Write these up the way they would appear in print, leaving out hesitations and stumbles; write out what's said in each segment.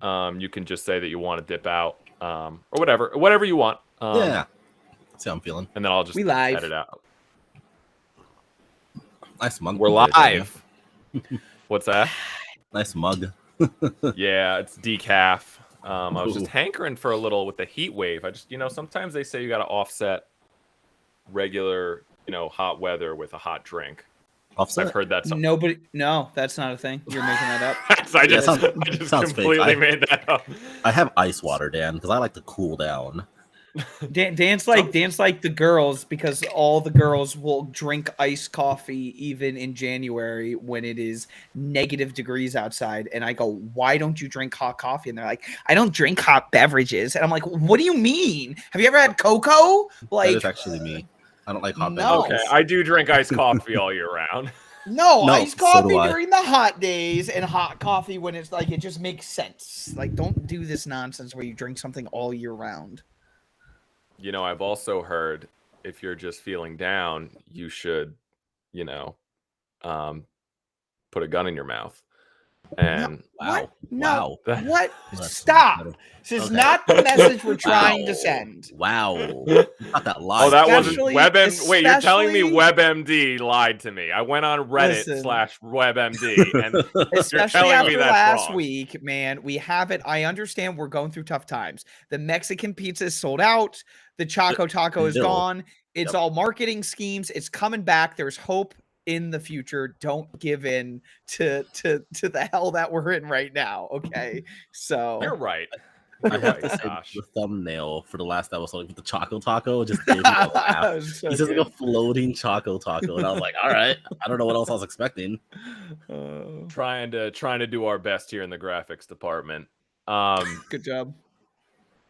You can just say that you want to dip out, or whatever you want. Yeah, that's how I'm feeling. And then I'll just edit out. Nice mug. We're live. What's that? Nice mug. Yeah, it's decaf. I was just hankering for a little with the heat wave. I just, sometimes they say you got to offset regular, hot weather with a hot drink. Offset? I've heard that. No, that's not a thing. You're making that up. I just completely made that up. I have ice water, Dan, because I like to cool down. Dance like the girls, because all the girls will drink iced coffee even in January when it is -degrees outside. And I go, why don't you drink hot coffee? And they're like, I don't drink hot beverages. And I'm like, what do you mean? Have you ever had cocoa? Like, that is actually me. I don't like hot beverages. Okay, I do drink iced coffee all year round. No, iced coffee during the hot days and hot coffee when it's like, it just makes sense. Like, don't do this nonsense where you drink something all year round. I've also heard if you're just feeling down, you should, put a gun in your mouth. And what? Wow. What? Stop. This is not the message we're trying to send. Wow. Not that lie. Oh, that wasn't WebMD. Wait, you're telling me WebMD lied to me. I went on Reddit/WebMD, and especially after last week, man, we have it. I understand we're going through tough times. The Mexican pizza is sold out. The Choco Taco is gone. It's all marketing schemes. It's coming back. There's hope in the future. Don't give in to the hell that we're in right now. Okay, so you're right. I have to say the thumbnail for the last episode with the Choco Taco just gave me a laugh. It's just like a floating Choco Taco, and I was like, all right, I don't know what else I was expecting. Trying to do our best here in the graphics department. Good job.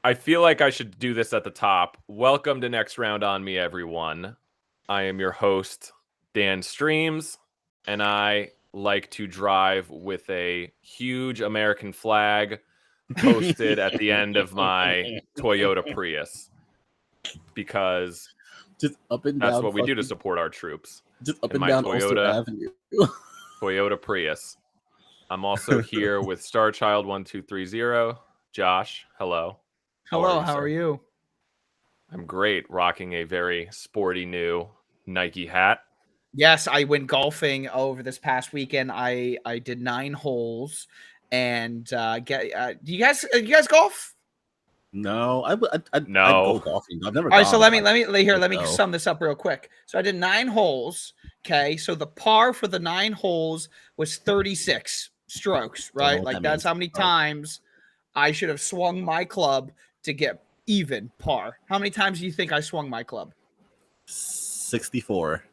I feel like I should do this at the top. Welcome to Next Round on Me, everyone. I am your host, Dan Streams, and I like to drive with a huge American flag posted at the end of my Toyota Prius, because just up and down, that's what we do to support our troops. Just up and down Toyota Toyota Prius. I'm also here with Starchild1230. Josh, hello. Hello, how are you? I'm great, rocking a very sporty new Nike hat. Yes, I went golfing over this past weekend. I did 9 holes, and do you guys golf? No, I no. go golfing. I've never. All right, so let me sum this up real quick. So I did 9 holes. Okay, so the par for the 9 holes was 36 strokes. Right, like that's how many times I should have swung my club to get even par. How many times do you think I swung my club? 64.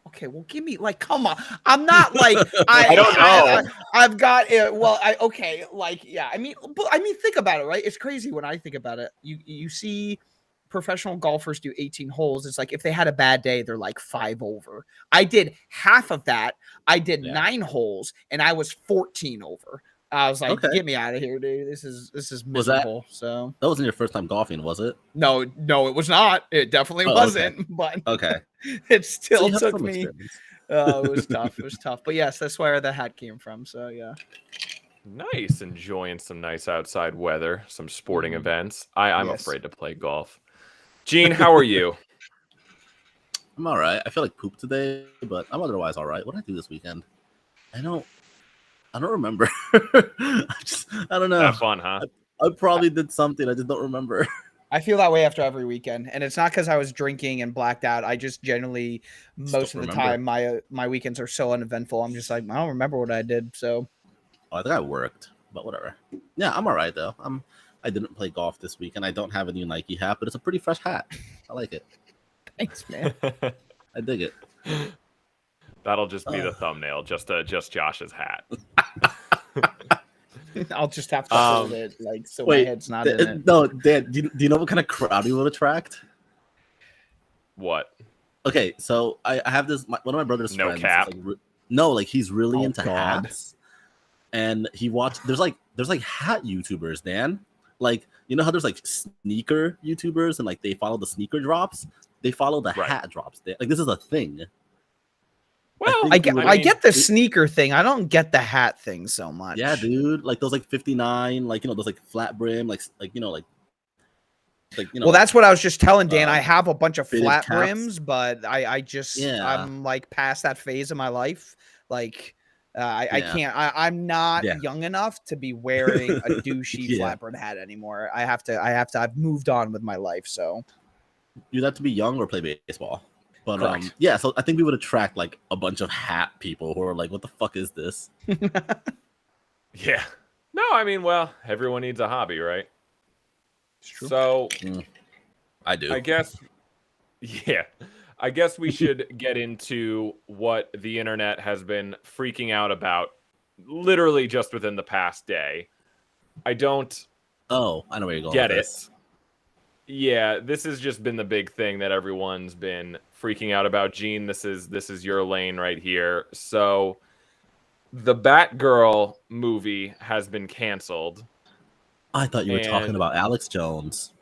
Okay, well, give me come on. I'm not like I don't know. I've got it. Well, I mean, think about it, right? It's crazy when I think about it. You see professional golfers do 18 holes. It's like if they had a bad day, they're like 5 over. I did half of that. I did 9 holes, and I was 14 over. I was like, get me out of here, dude. This is miserable. That wasn't your first time golfing, was it? No, it was not. It definitely wasn't. Okay. But it still took me. It was tough. It was tough. But yes, that's where the hat came from. So yeah. Nice. Enjoying some nice outside weather, some sporting events. I'm afraid to play golf. Gene, how are you? I'm all right. I feel like poop today, but I'm otherwise all right. What did I do this weekend? I don't remember. I don't know. Have fun, huh? I probably did something. I just don't remember. I feel that way after every weekend, and it's not because I was drinking and blacked out. I just generally, most of the time, my weekends are so uneventful. I'm just like, I don't remember what I did. So, I think I worked, but whatever. Yeah, I'm all right though. I didn't play golf this week, and I don't have a new Nike hat, but it's a pretty fresh hat. I like it. Thanks, man. I dig it. That'll just be the thumbnail, just Josh's hat. I'll just have to hold it so my head's not in it. No, Dan, do you know what kind of crowd he would attract? What? Okay, so I have this. One of my brother's friends. Cap. He's really into hats, and he watched. There's hat YouTubers, Dan. Like, you know how there's like sneaker YouTubers and like they follow the sneaker drops. They follow the hat drops. Like, this is a thing. Well, I get the sneaker thing. I don't get the hat thing so much. Yeah, dude. Like those like 59, like those like flat brim, like well, that's what I was just telling Dan. I have a bunch of fitted flat caps. brims, but I'm like past that phase of my life. Like I can't. I'm not young enough to be wearing a douchey flat brim hat anymore. I've moved on with my life. So you'd have to be young or play baseball. But correct. yeah, so I think we would attract like a bunch of hat people who are like, what the fuck is this? Yeah. No, I mean, well, everyone needs a hobby, right? It's true. So I do. I guess we should get into what the internet has been freaking out about literally just within the past day. I don't I know where you're going get with it. this. Yeah, this has just been the big thing that everyone's been freaking out about. Gene, this is your lane right here. So the Batgirl movie has been canceled. I thought you were talking about Alex Jones.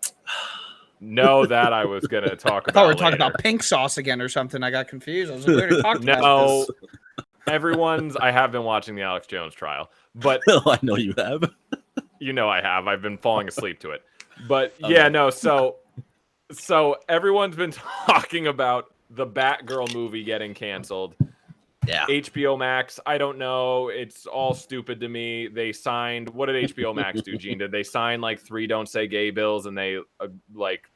No, that I was going to talk about. I thought we were talking about pink sauce again or something. I got confused. I was like, we already talked about this. I have been watching the Alex Jones trial, but I know you have. You know I have. I've been falling asleep to it. But yeah, no, so everyone's been talking about the Batgirl movie getting canceled. Yeah. HBO Max, I don't know. It's all stupid to me. They signed, what did HBO Max do, Gene? Did they sign like 3 Don't Say Gay bills and they like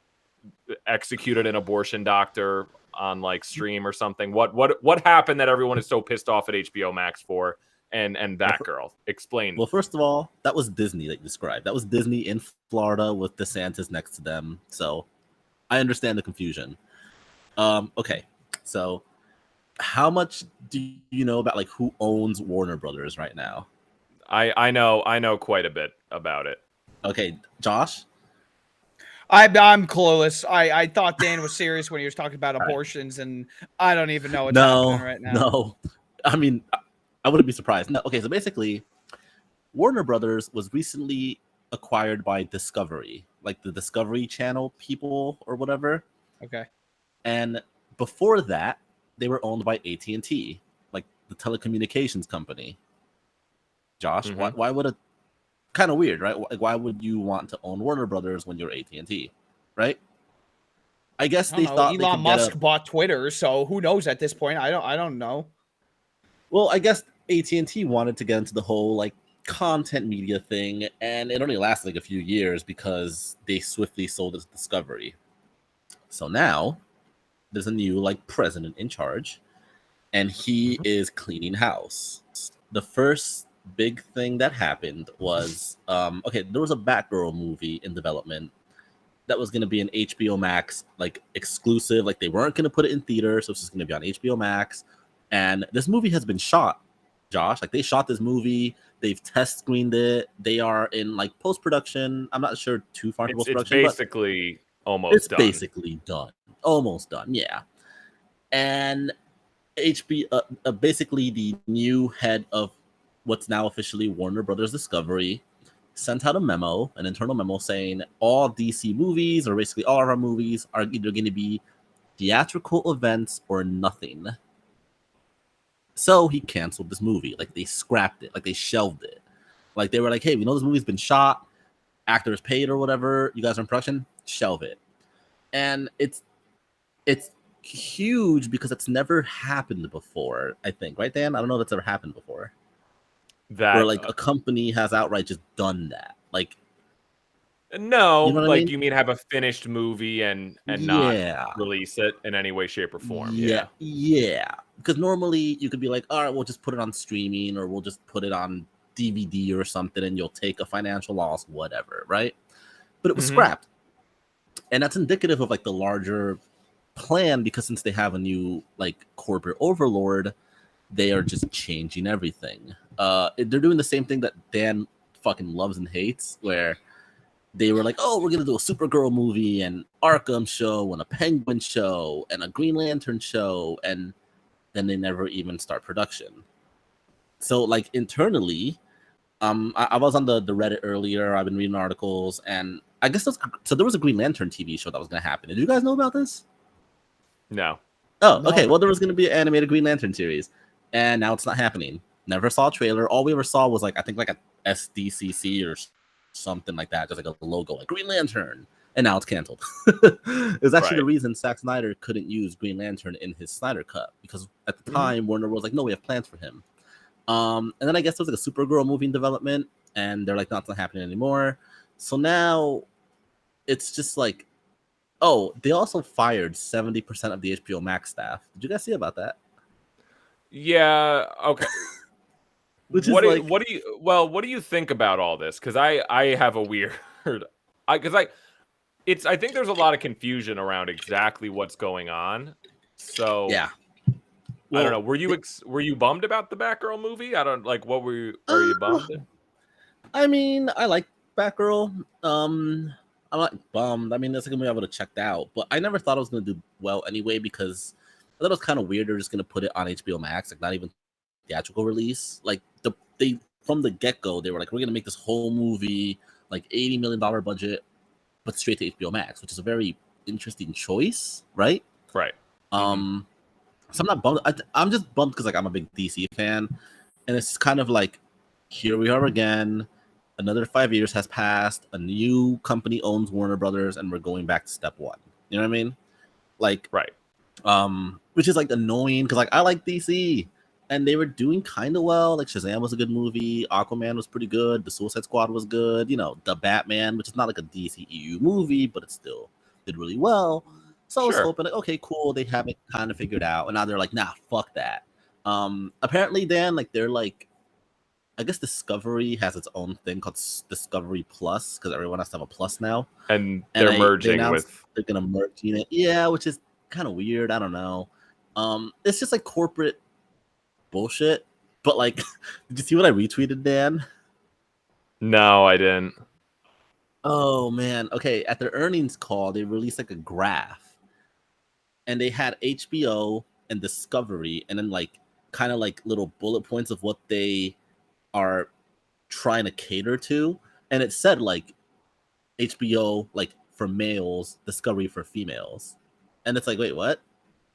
executed an abortion doctor on like stream or something? What happened that everyone is so pissed off at HBO Max for? And Batgirl, explain. Well, first of all, that was Disney that you described. That was Disney in Florida with DeSantis next to them. So I understand the confusion. Okay, so how much do you know about like who owns Warner Brothers right now? I know quite a bit about it. Okay, Josh? I'm clueless. I thought Dan was serious when he was talking about abortions, and I don't even know what's happening right now. No, I mean, I wouldn't be surprised. No, okay, so basically, Warner Brothers was recently acquired by Discovery, like the Discovery Channel people or whatever. Okay. And before that, they were owned by AT&T, like the telecommunications company. Josh, why would it? Kind of weird, right? Like, why would you want to own Warner Brothers when you're AT&T, right? I guess they thought Elon Musk bought Twitter, so who knows at this point? I don't know. Well, I guess AT&T wanted to get into the whole like content media thing, and it only lasted like a few years because they swiftly sold it to Discovery. So now there's a new like president in charge, and he is cleaning house. The first big thing that happened was there was a Batgirl movie in development that was going to be an HBO Max like exclusive. Like they weren't going to put it in theaters, so it's just going to be on HBO Max. And this movie has been shot, Josh. Like they shot this movie, they've test screened it. They are in like post production. I'm not sure too far into post production. It's basically almost done. It's basically done, almost done. Yeah. And HBO, basically the new head of what's now officially Warner Brothers Discovery, sent out an internal memo saying all DC movies, or basically all of our movies, are either going to be theatrical events or nothing. So he canceled this movie. Like they scrapped it, like they shelved it. Like they were like, hey, we know this movie's been shot, actors paid or whatever, you guys are in production, shelve it. And it's huge because it's never happened before, I think, right, Dan? I don't know if it's ever happened before. Where like a company has outright just done that. Like no, you know like I mean? You mean have a finished movie and not release it in any way, shape, or form. Yeah. Because normally you could be like, all right, we'll just put it on streaming, or we'll just put it on DVD or something, and you'll take a financial loss, whatever, right? But it was scrapped. And that's indicative of like the larger plan, because since they have a new like corporate overlord, they are just changing everything. They're doing the same thing that Dan fucking loves and hates, where they were like, oh, we're gonna do a Supergirl movie, and Arkham show, and a Penguin show, and a Green Lantern show, and then they never even start production. So like internally, I was on the Reddit earlier, I've been reading articles, and I guess so there was a Green Lantern TV show that was gonna happen. Did you guys know about this? No. Oh, No. okay. Well, there was going to be an animated Green Lantern series, and now it's not happening. Never saw a trailer. All we ever saw was like I think like a SDCC or something like that, just like a logo like Green Lantern, and now it's canceled. It's actually the reason Zack Snyder couldn't use Green Lantern in his Snyder Cut, because at the time Warner was like, no, we have plans for him. And then I guess there was like a Supergirl movie in development, and they're like, no, it's not happening anymore. So now it's just like, oh, they also fired 70% of the HBO Max staff. Did you guys see about that? Yeah. Okay. Which what is do you think about all this? Because I have a weird, I think there's a lot of confusion around exactly what's going on. So yeah. Well, I don't know. Were you bummed about the Batgirl movie? I don't like. What were you? Are you bummed? I mean, I like Batgirl. I'm not bummed. I mean, that's a movie I would have checked out, but I never thought it was gonna do well anyway, because I thought it was kind of weird. They're just gonna put it on HBO Max, like not even theatrical release. Like they from the get go, they were like, we're gonna make this whole movie like $80 million budget, but straight to HBO Max, which is a very interesting choice, right? Right. So I'm not bummed. I'm just bummed because like I'm a big DC fan, and it's kind of like, here we are again. Another 5 years has passed. A new company owns Warner Brothers, and we're going back to step one. You know what I mean? Like, right. Which is like annoying because like I like DC, and they were doing kind of well. Like Shazam was a good movie. Aquaman was pretty good. The Suicide Squad was good. You know, The Batman, which is not like a DC EU movie, but it still did really well. So I was hoping, like, okay, cool, they have it kind of figured out, and now they're like, nah, fuck that. Apparently, Dan, like, they're like, I guess Discovery has its own thing called Discovery Plus, because everyone has to have a plus now, and they're merging they're gonna merge it, yeah, which is kind of weird. I don't know. It's just like corporate bullshit. But like, did you see what I retweeted, Dan? No, I didn't. Oh man, okay. At their earnings call, they released like a graph. And they had HBO and Discovery, and then like kind of like little bullet points of what they are trying to cater to. And it said like HBO like for males, Discovery for females. And it's like, wait, what?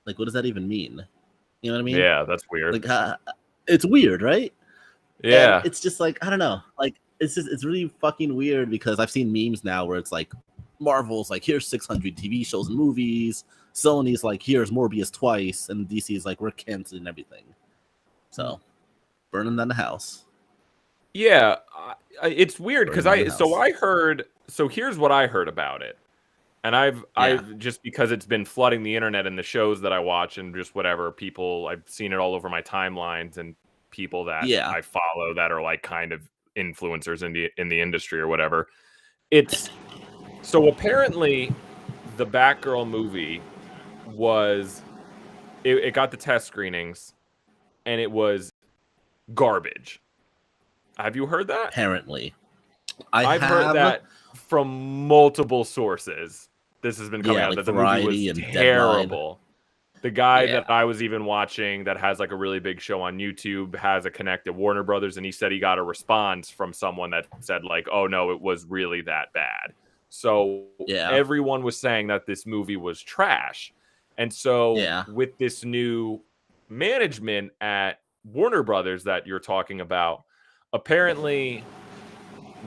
Like, what does that even mean? You know what I mean? Yeah, that's weird. Like, it's weird, right? Yeah. And it's just like, I don't know. Like, it's really fucking weird, because I've seen memes now where it's like, Marvel's like, here's 600 TV shows and movies. Sony's like, here's Morbius twice, and DC's like, we're canceling everything. So, burning down the house. Yeah, it's weird because So here's what I heard about it, and I've just, because it's been flooding the internet and the shows that I watch and just whatever people, I've seen it all over my timelines, and people that I follow that are like kind of influencers in the industry or whatever. It's so apparently the Batgirl movie was it got the test screenings and it was garbage. Have you heard that? Apparently. I've heard that from multiple sources. This has been coming out, like that the movie was terrible. The guy that I was even watching that has like a really big show on YouTube has a connect at Warner Brothers, and he said he got a response from someone that said like, oh no, it was really that bad. So everyone was saying that this movie was trash. And so with this new management at Warner Brothers that you're talking about, apparently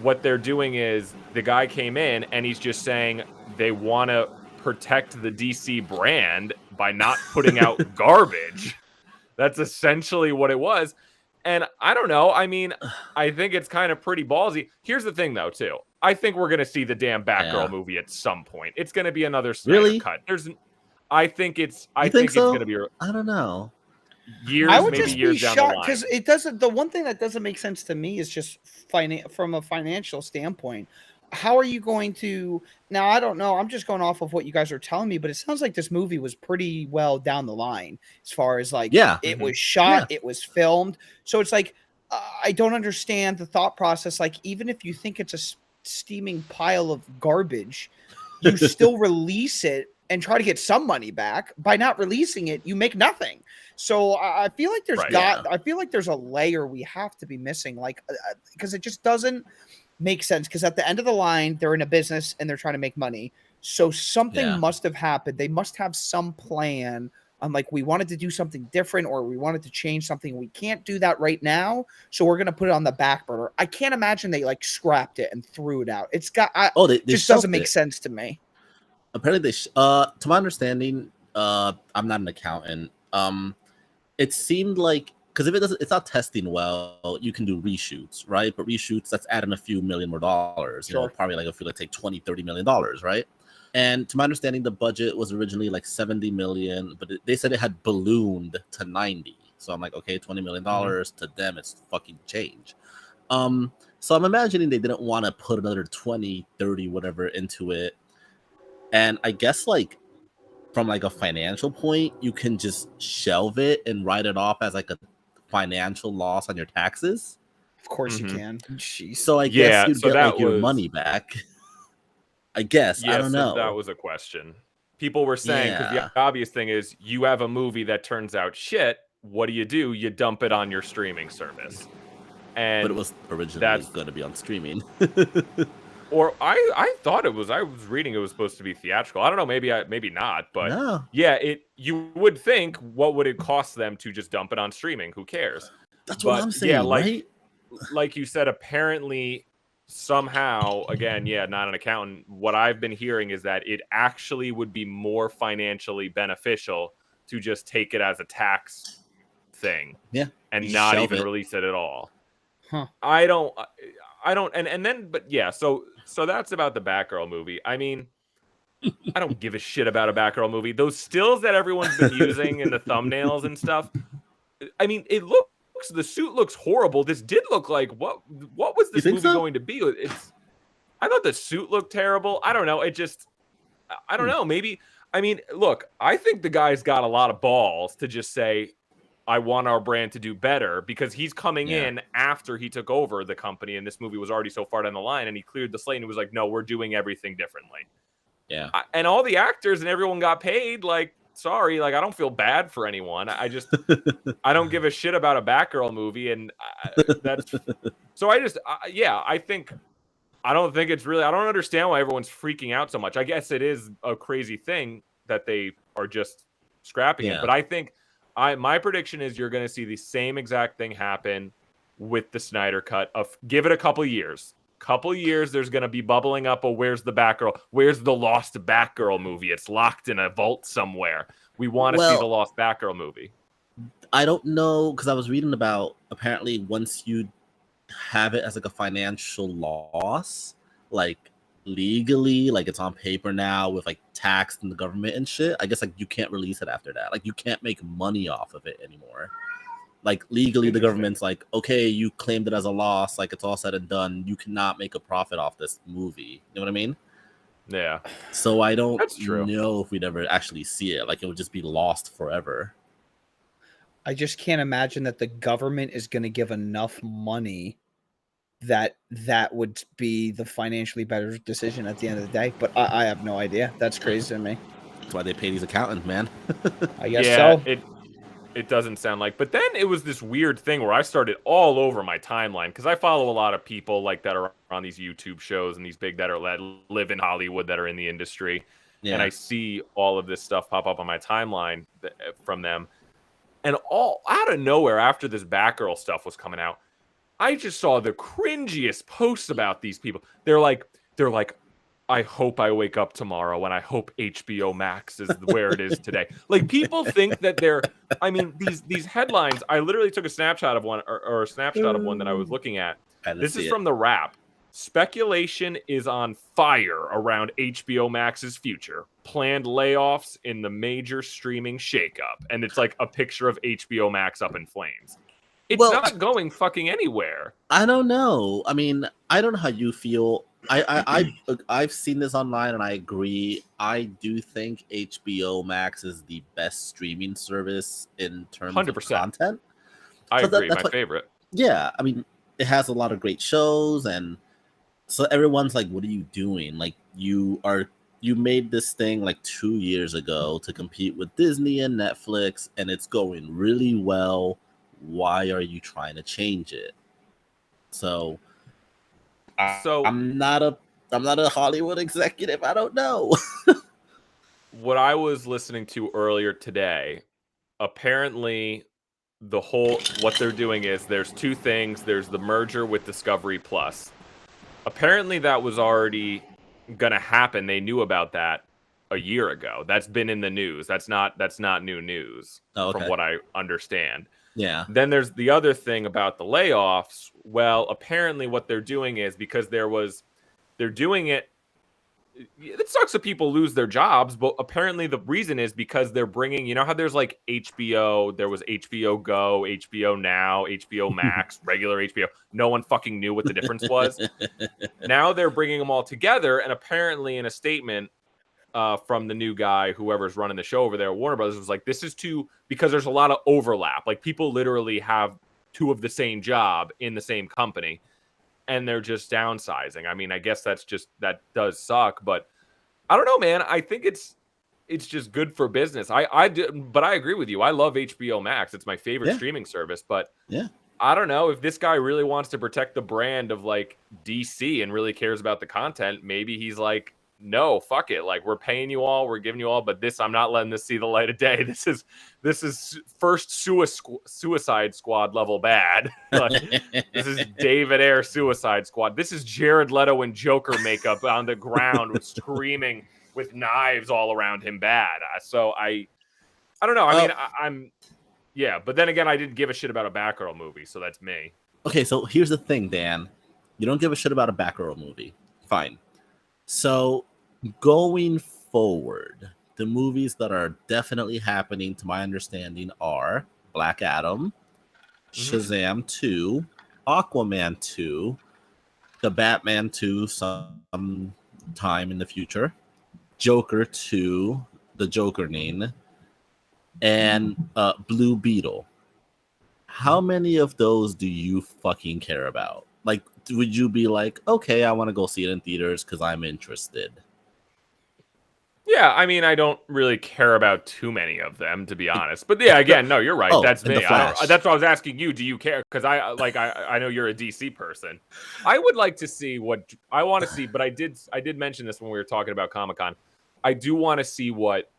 what they're doing is the guy came in and he's just saying they want to protect the DC brand by not putting out garbage. That's essentially what it was. And I don't know. I mean, I think it's kind of pretty ballsy. Here's the thing, though, too. I think we're going to see the damn Batgirl movie at some point. It's going to be another Snyder cut. I think it's going to be. I don't know. I would just be shocked because it doesn't. The one thing that doesn't make sense to me is just from a financial standpoint. How are you going to now? I don't know. I'm just going off of what you guys are telling me, but it sounds like this movie was pretty well down the line as far as like it was shot, it was filmed. So it's like I don't understand the thought process. Like, even if you think it's a steaming pile of garbage, you still release it and try to get some money back. By not releasing it, you make nothing. So I feel like I feel like there's a layer we have to be missing, like because it just doesn't make sense. Because at the end of the line, they're in a business and they're trying to make money. So something must have happened. They must have some plan I'm like, we wanted to do something different, or we wanted to change something. We can't do that right now, so we're gonna put it on the back burner. I can't imagine they like scrapped it and threw it out. It's got They just doesn't make it. sense to me. Apparently, to my understanding, I'm not an accountant. It seemed like, because if it's not testing well, you can do reshoots, right? But reshoots, that's adding a few million more dollars. Sure. You know, probably like if you like take $20-30 million, right? And to my understanding, the budget was originally like 70 million, but they said it had ballooned to 90. So I'm like, okay, $20 million to them, it's fucking change. So I'm imagining they didn't want to put another 20, 30, whatever into it. And I guess like from like a financial point, you can just shelve it and write it off as like a financial loss on your taxes. Of course you can. Jeez. So I guess you'd get like your money back. I guess. I don't know. That was a question. People were saying, because the obvious thing is you have a movie that turns out shit. What do? You dump it on your streaming service. But it was originally going to be on streaming. Or I thought it was. I was reading it was supposed to be theatrical. I don't know. Maybe not. But yeah, you would think, what would it cost them to just dump it on streaming? Who cares? That's what I'm saying. Yeah, right? Like you said, apparently somehow, again, not an accountant. What I've been hearing is that it actually would be more financially beneficial to just take it as a tax thing. Yeah, and not even release it at all. Huh. I don't, and then, but yeah, so that's about the Batgirl movie. I mean, I don't give a shit about a Batgirl movie. Those stills that everyone's been using in the thumbnails and stuff, I mean, the suit looks horrible. This did look like, what was this movie going to be? I thought the suit looked terrible. I don't know. I don't know. Maybe, I mean, look, I think the guy's got a lot of balls to just say, I want our brand to do better, because he's coming in after he took over the company and this movie was already so far down the line, and he cleared the slate and he was like, no, we're doing everything differently. Yeah. And all the actors and everyone got paid. Like, sorry, like, I don't feel bad for anyone. I just, I don't give a shit about a Batgirl movie. And that's, so I think, I don't think it's really, I don't understand why everyone's freaking out so much. I guess it is a crazy thing that they are just scrapping it. But I think, my prediction is you're going to see the same exact thing happen with the Snyder Cut. Give it a couple years. There's going to be bubbling up. Oh, where's the Batgirl? Where's the lost Batgirl movie? It's locked in a vault somewhere. We want to see the lost Batgirl movie. I don't know, because I was reading about, apparently once you have it as like a financial loss, like legally, like it's on paper now with like tax and the government and shit, I guess like you can't release it after that. Like you can't make money off of it anymore. Like legally the government's like, okay, you claimed it as a loss, like it's all said and done, you cannot make a profit off this movie. You know what I mean? Yeah. So I don't know if we'd ever actually see it. Like it would just be lost forever. I just can't imagine that the government is going to give enough money that would be the financially better decision at the end of the day. But I have no idea. That's crazy to me. That's why they pay these accountants, man. I guess so. It doesn't sound like. But then it was this weird thing where I started all over my timeline, because I follow a lot of people like that are on these YouTube shows and these big that live in Hollywood that are in the industry. Yeah. And I see all of this stuff pop up on my timeline from them. And all out of nowhere, after this Batgirl stuff was coming out, I just saw the cringiest posts about these people. They're like, I hope I wake up tomorrow and I hope HBO Max is where it is today. Like, people think that these headlines, I literally took a snapshot of one or a snapshot of one that I was looking at. This is from The Wrap. Speculation is on fire around HBO Max's future. Planned layoffs in the major streaming shakeup. And it's like a picture of HBO Max up in flames. It's not going fucking anywhere. I don't know. I mean, I don't know how you feel. I've seen this online and I agree. I do think HBO Max is the best streaming service in terms 100%. Of content. I agree. That's my favorite. Yeah, I mean, it has a lot of great shows, and so everyone's like, "What are you doing? Like, you made this thing like 2 years ago to compete with Disney and Netflix, and it's going really well. Why are you trying to change it?" So I'm not a Hollywood executive. I don't know. What I was listening to earlier today apparently what they're doing is there's two things. There's the merger with Discovery Plus. Apparently that was already gonna happen. They knew about that a year ago. That's been in the news. That's not new news from what I understand. Yeah. Then there's the other thing about the layoffs. Well, apparently what they're doing is because they're doing it. It sucks that people lose their jobs, but apparently the reason is because they're bringing, you know how there's like HBO, there was HBO Go, HBO Now, HBO Max, regular HBO. No one fucking knew what the difference was. Now they're bringing them all together, and apparently in a statement from the new guy, whoever's running the show over there at Warner Brothers, was like, this is because there's a lot of overlap. Like people literally have two of the same job in the same company. And they're just downsizing. I mean, I guess that does suck, but I don't know, man. I think it's just good for business. But I agree with you. I love HBO Max. It's my favorite streaming service, but I don't know if this guy really wants to protect the brand of like DC and really cares about the content. Maybe he's like, no, fuck it. Like we're paying you all, we're giving you all, but I'm not letting this see the light of day. This is first Suicide Squad level bad. Like, this is David Ayer Suicide Squad. This is Jared Leto in Joker makeup on the ground screaming with knives all around him bad. So I don't know. I mean, but then again, I didn't give a shit about a Batgirl movie, so that's me. Okay, so here's the thing, Dan. You don't give a shit about a Batgirl movie. Fine. So going forward, the movies that are definitely happening, to my understanding, are Black Adam, Shazam 2, Aquaman 2, the Batman 2 sometime in the future, Joker 2, the Jokerning, and Blue Beetle. How many of those do you fucking care about? Like, would you be like, okay, I want to go see it in theaters because I'm interested? Yeah, I mean, I don't really care about too many of them, to be honest. But yeah, again, no, you're right. That's me. That's what I was asking you. Do you care? Because I know you're a DC person. I would like to see what I want to see, but I did mention this when we were talking about Comic-Con. I do want to see what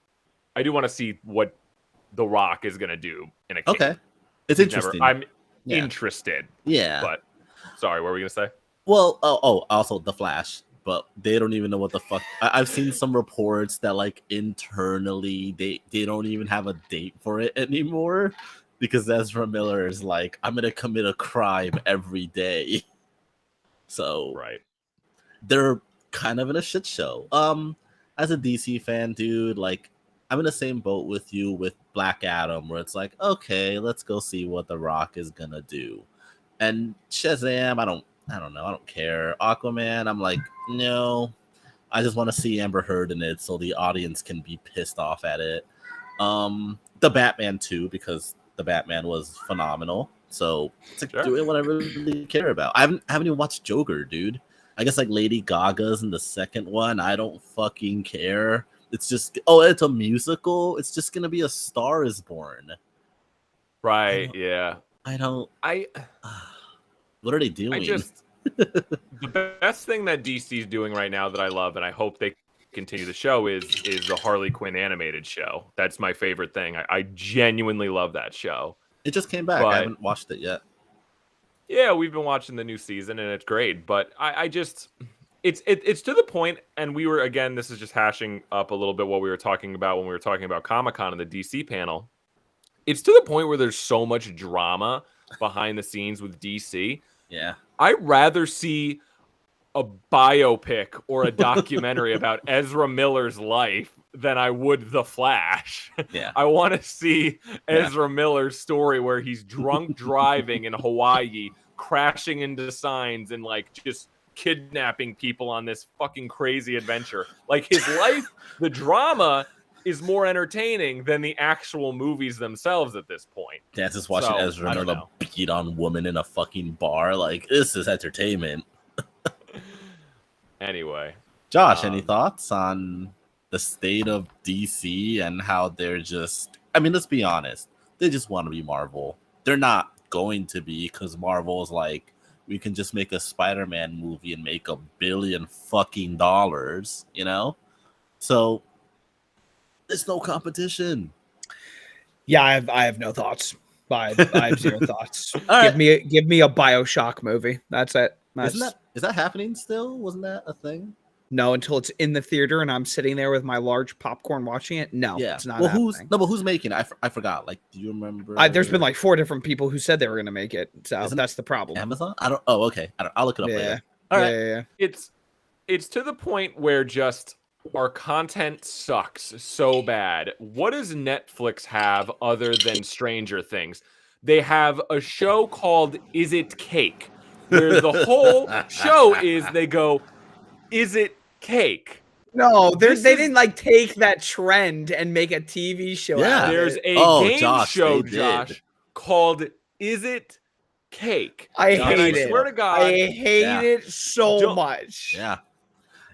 The Rock is going to do in a case. Okay, it's interesting. I'm interested. Yeah, but sorry, what were we going to say? Well, also The Flash. But they don't even know what the fuck. I've seen some reports that like internally they don't even have a date for it anymore because Ezra Miller is like, I'm gonna commit a crime every day. So they're kind of in a shit show. As a DC fan, dude, like I'm in the same boat with you with Black Adam, where it's like, okay, let's go see what The Rock is gonna do. And Shazam, I don't know. I don't care. Aquaman, I'm like, no. I just want to see Amber Heard in it so the audience can be pissed off at it. The Batman too, because the Batman was phenomenal. So it's like doing what I really care about. I haven't even watched Joker, dude. I guess like Lady Gaga's in the second one. I don't fucking care. It's just it's a musical. It's just gonna be A Star Is Born. Right. What are they doing? The best thing that DC's doing right now that I love, and I hope they continue the show, is the Harley Quinn animated show. That's my favorite thing. I genuinely love that show. It just came back. I haven't watched it yet. Yeah, we've been watching the new season, and it's great. But I just, it's to the point, and we were, again, this is just hashing up a little bit what we were talking about when we were talking about Comic-Con and the DC panel. It's to the point where there's so much drama behind the scenes with DC. Yeah. I'd rather see a biopic or a documentary about Ezra Miller's life than I would The Flash. Yeah. I want to see Ezra Miller's story where he's drunk driving in Hawaii, crashing into signs and like just kidnapping people on this fucking crazy adventure. Like his life, the drama is more entertaining than the actual movies themselves at this point. Yeah, just watching Ezra Miller beat on women in a fucking bar. Like, this is entertainment. Anyway. Josh, any thoughts on the state of DC and how they're just... I mean, let's be honest. They just want to be Marvel. They're not going to be because Marvel's like, we can just make a Spider-Man movie and make $1 billion fucking dollars, you know? So... there's no competition. Yeah, I have no thoughts. I have zero thoughts. All Give me a BioShock movie. That's it. Is that happening still? Wasn't that a thing? No, until it's in the theater and I'm sitting there with my large popcorn watching it. No, Yeah. it's not Well, happening. but who's making it? I forgot. Like, do you remember? There's been like 4 different people who said they were going to make it. So that's the problem. Amazon? I don't. Oh, okay. I'll look it up later. All right. Yeah. It's to the point where just our content sucks so bad. What does Netflix have other than Stranger Things? They have a show called Is It Cake? Where the whole show is they go, is it cake? No, they didn't like take that trend and make a TV show. Yeah. out of There's it. a game Josh, show, they did. Josh, called Is It Cake? I And hate it. I swear to God, I hate Yeah. it so Don't- much. Yeah.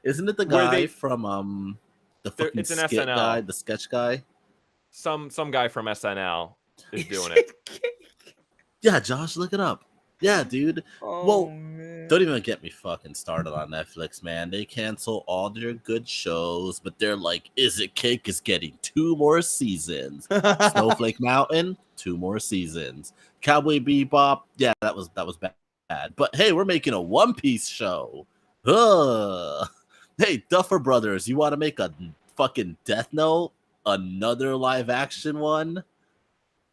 Isn't it the Where guy they- from the fucking it's an skit SNL. guy, the sketch guy? some guy from SNL is doing it. Yeah, Josh, look it up. Yeah, dude. Oh, Well, don't even get me fucking started on Netflix, man. They cancel all their good shows, but they're like, Is It Cake is getting 2 more seasons. Snowflake Mountain, 2 more seasons. Cowboy Bebop, yeah, that was bad. But hey, we're making a One Piece show. Ugh. Hey, Duffer Brothers, you want to make a fucking Death Note? Another live action one?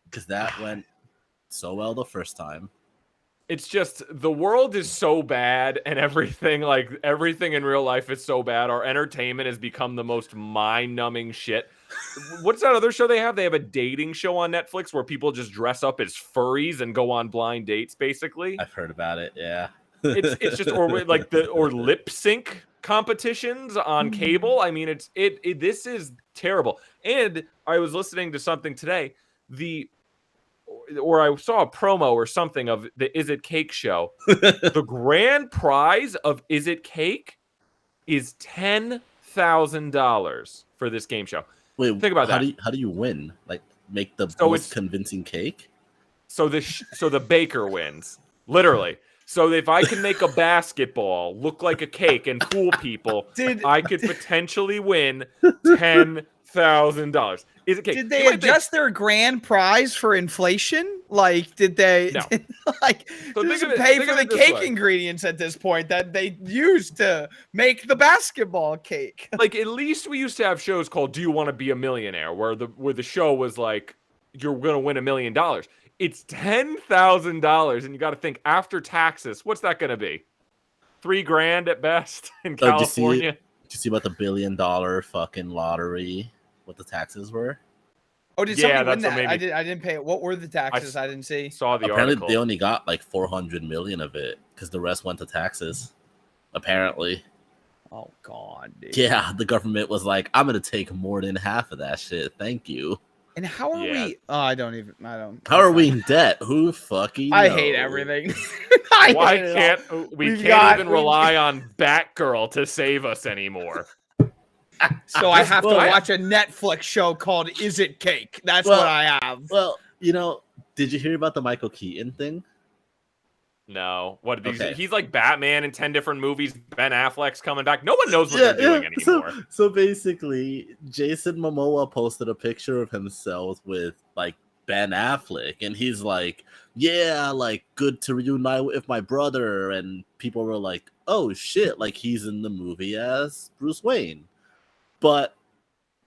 Because that went so well the first time. It's just the world is so bad and everything in real life is so bad. Our entertainment has become the most mind-numbing shit. What's that other show they have? They have a dating show on Netflix where people just dress up as furries and go on blind dates, basically. I've heard about it, yeah. It's just or lip sync competitions on cable. I mean, this is terrible. And I was listening to something today, or I saw a promo or something of the Is It Cake show. The grand prize of Is It Cake is $10,000 for this game show. Wait, think about that. How do you win? Like, make the So most it's- convincing cake? So the baker wins, literally. So if I can make a basketball look like a cake and fool people, I could potentially win $10,000. Is it cake? Did they adjust their grand prize for inflation? Like, did they No. like So just think of it- pay think for of the it this cake way. ingredients at this point that they used to make the basketball cake? Like, at least we used to have shows called Do You Want to Be a Millionaire, where the show was like, you're gonna win $1 million. It's $10,000, and you got to think after taxes, what's that gonna be? $3,000 at best in California. Did you see about the $1 billion fucking lottery? What the taxes were? Oh, did Yeah, somebody win that's what that? made me- I didn't pay it. What were the taxes? I didn't see. Saw the Apparently, article. they only got like 400 million of it because the rest went to taxes. Apparently, Oh God, dude. yeah, the government was like, "I'm gonna take more than half of that shit. Thank you." And how are Yeah. we? Oh, I don't. How are we in debt? Who fucking? I knows? hate everything. Why hate it all. can't we We've can't got- even rely on Batgirl to save us anymore? So I have to Well, watch a Netflix show called Is It Cake? That's Well- what I have. Well, did you hear about the Michael Keaton thing? No. What did Okay. he's like Batman in 10 different movies. Ben Affleck's coming back. No one knows what they're doing anymore. So basically, Jason Momoa posted a picture of himself with like Ben Affleck, and he's like, "Yeah, like good to reunite with my brother." And people were like, "Oh shit!" Like he's in the movie as Bruce Wayne, but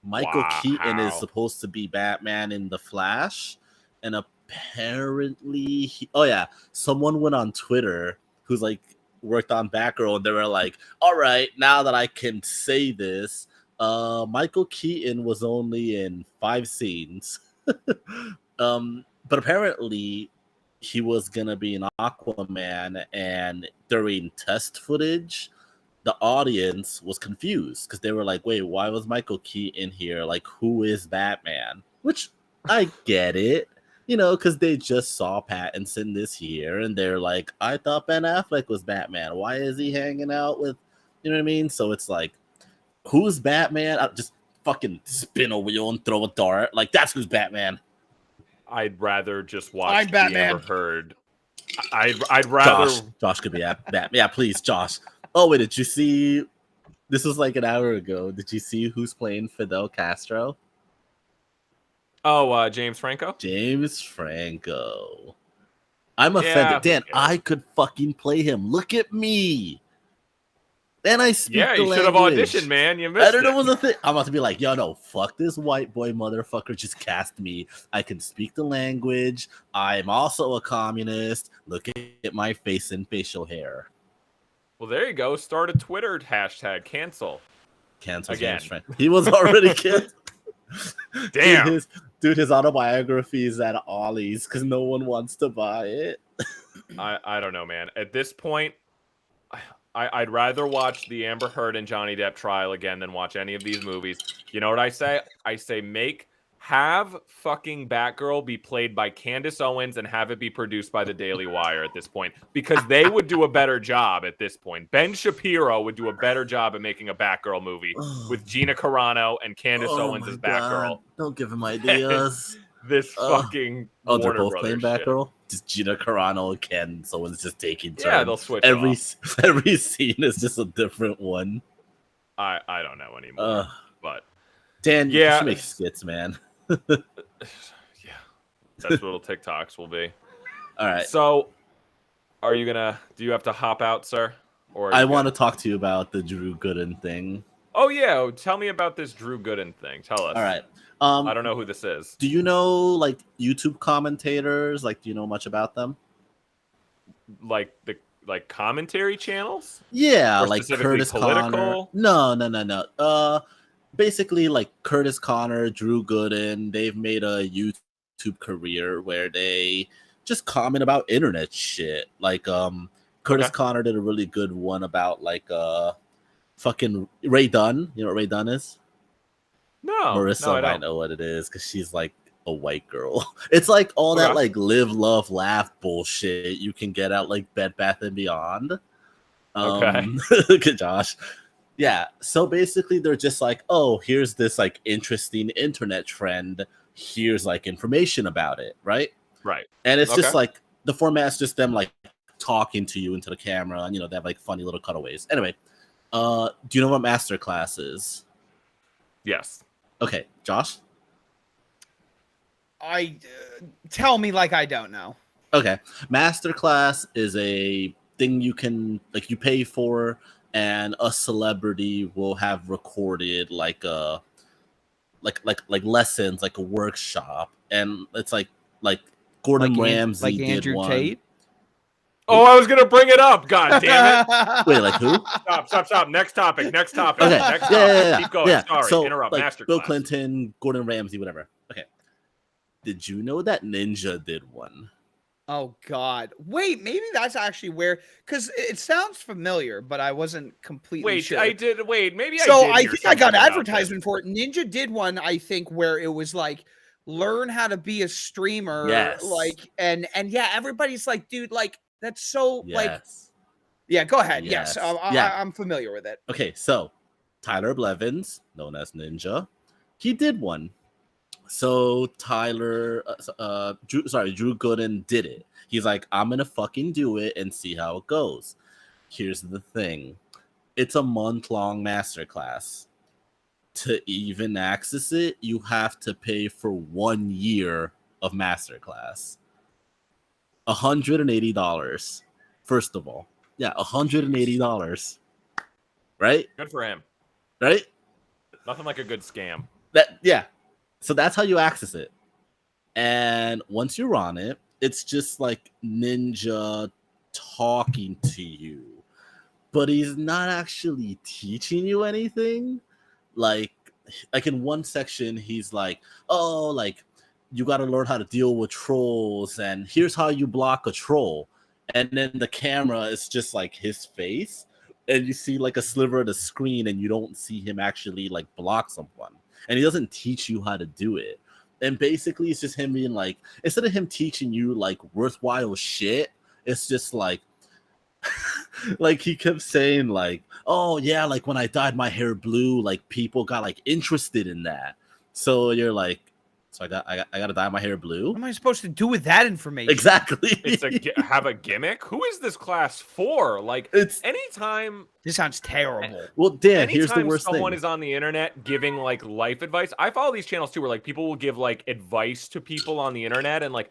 Michael Keaton is Wow. supposed to be Batman in The Flash, and apparently, someone went on Twitter who's like worked on Batgirl, and they were like, "All right, now that I can say this, Michael Keaton was only in 5 scenes, but apparently he was gonna be an Aquaman, and during test footage." The audience was confused because they were like, wait, why was Michael Keaton here? Like, who is Batman? Which I get it, because they just saw Pattinson this year and they're like, I thought Ben Affleck was Batman. Why is he hanging out with, you know what I mean? So it's like, who's Batman? I'll just fucking spin a wheel and throw a dart. Like, that's who's Batman. I'd rather just watch I'm The Batman. Amber Heard. I'd rather. Josh could be Batman. Yeah, please, Josh. Oh, wait, did you see? This was like an hour ago. Did you see who's playing Fidel Castro? Oh, James Franco. James Franco. I'm Yeah, offended. Dan, who cares? I could fucking play him. Look at me. And I speak Yeah, the you should have language. auditioned, man. You I missed don't know it. what's the thing. I'm about to be like, yo, no, fuck this white boy motherfucker. Just cast me. I can speak the language. I'm also a communist. Look at my face and facial hair. Well, there you go. Start a Twitter hashtag cancel. Cancel Again. James Franco. He was already canceled. Damn. Dude, his autobiography is at Ollie's because no one wants to buy it. I don't know, man. At this point, I'd rather watch the Amber Heard and Johnny Depp trial again than watch any of these movies. You know what I say? I say have fucking Batgirl be played by Candace Owens and have it be produced by the Daily Wire at this point, because they would do a better job at this point. Ben Shapiro would do a better job at making a Batgirl movie with Gina Carano and Candace Owens as Batgirl. Don't give him ideas. This fucking they're Warner both Brothers playing shit. Batgirl. Just Gina Carano and Ken. Someone's just taking turns. Yeah, they'll switch every off. scene is just a different one. I don't know anymore. But Dan, yeah, you should make skits, man. Yeah, that's what little TikToks will be. All right. So, do you have to hop out, sir? Or I want to talk to you about the Drew Gooden thing. Oh yeah, tell me about this Drew Gooden thing. Tell us. All right. I don't know who this is. Do you know like YouTube commentators? Like, do you know much about them? Like commentary channels? Yeah, Or like specifically Curtis political? Connor. No. Basically like Curtis Connor, Drew Gooden, they've made a YouTube career where they just comment about internet shit. Like Curtis Connor did a really good one about like fucking Ray Dunn. You know what Ray Dunn is? No. Marissa might know what it is because she's like a white girl. It's like all that like live, love, laugh bullshit you can get out like Bed Bath and Beyond. Good Josh. Yeah, so basically they're just like, oh, here's this like interesting internet trend. Here's like information about it, right? Right. And it's just like the format's just them like talking to you into the camera, and they have like funny little cutaways. Anyway, do you know what Masterclass is? Yes. Okay, Josh? Tell me like I don't know. Okay, Masterclass is a thing you can like you pay for, and a celebrity will have recorded like a like lessons, like a workshop, and it's like Gordon Ramsay like did Andrew one. Tate. Oh, I was gonna bring it up. God damn it! Wait, like who? Stop. Next topic. Okay, Next topic. yeah. Keep going. Yeah. Sorry, So, interrupt. like, Masterclass. Bill Clinton, Gordon Ramsay, whatever. Okay. Did you know that Ninja did one? Oh God! Wait, maybe that's actually where, because it sounds familiar, but I wasn't completely sure. I did. Wait, maybe So I did. I think I got something about advertisement for it. Ninja did one, I think, where it was like learn how to be a streamer. Yes. Like and yeah, everybody's like, dude, like that's so like. Yes. Yeah, go ahead. Yes. Yes, Yeah. I'm familiar with it. Okay, so Tyler Blevins, known as Ninja, he did one. So Drew Gooden did it. He's like, I'm gonna fucking do it and see how it goes. Here's the thing. It's a month-long masterclass. To even access it, you have to pay for 1 year of masterclass. $180. First of all. Yeah, $180. Right? Good for him. Right? Nothing like a good scam. So that's how you access it. And once you're on it, it's just like Ninja talking to you. But he's not actually teaching you anything. Like in one section, he's like, oh, like you got to learn how to deal with trolls, and here's how you block a troll. And then the camera is just like his face, and you see like a sliver of the screen, and you don't see him actually like block someone. And he doesn't teach you how to do it. And basically, it's just him being like, instead of him teaching you like worthwhile shit, it's just like, like he kept saying like, oh yeah, like when I dyed my hair blue, like people got like interested in that. So you're like, So I got to dye my hair blue. What am I supposed to do with that information? Exactly. It's have a gimmick. Who is this class for? Like, It's anytime. This sounds terrible. well, Dan. Here's the Anytime worst someone thing. is on the internet giving like life advice, I follow these channels too, where like people will give like advice to people on the internet, and like,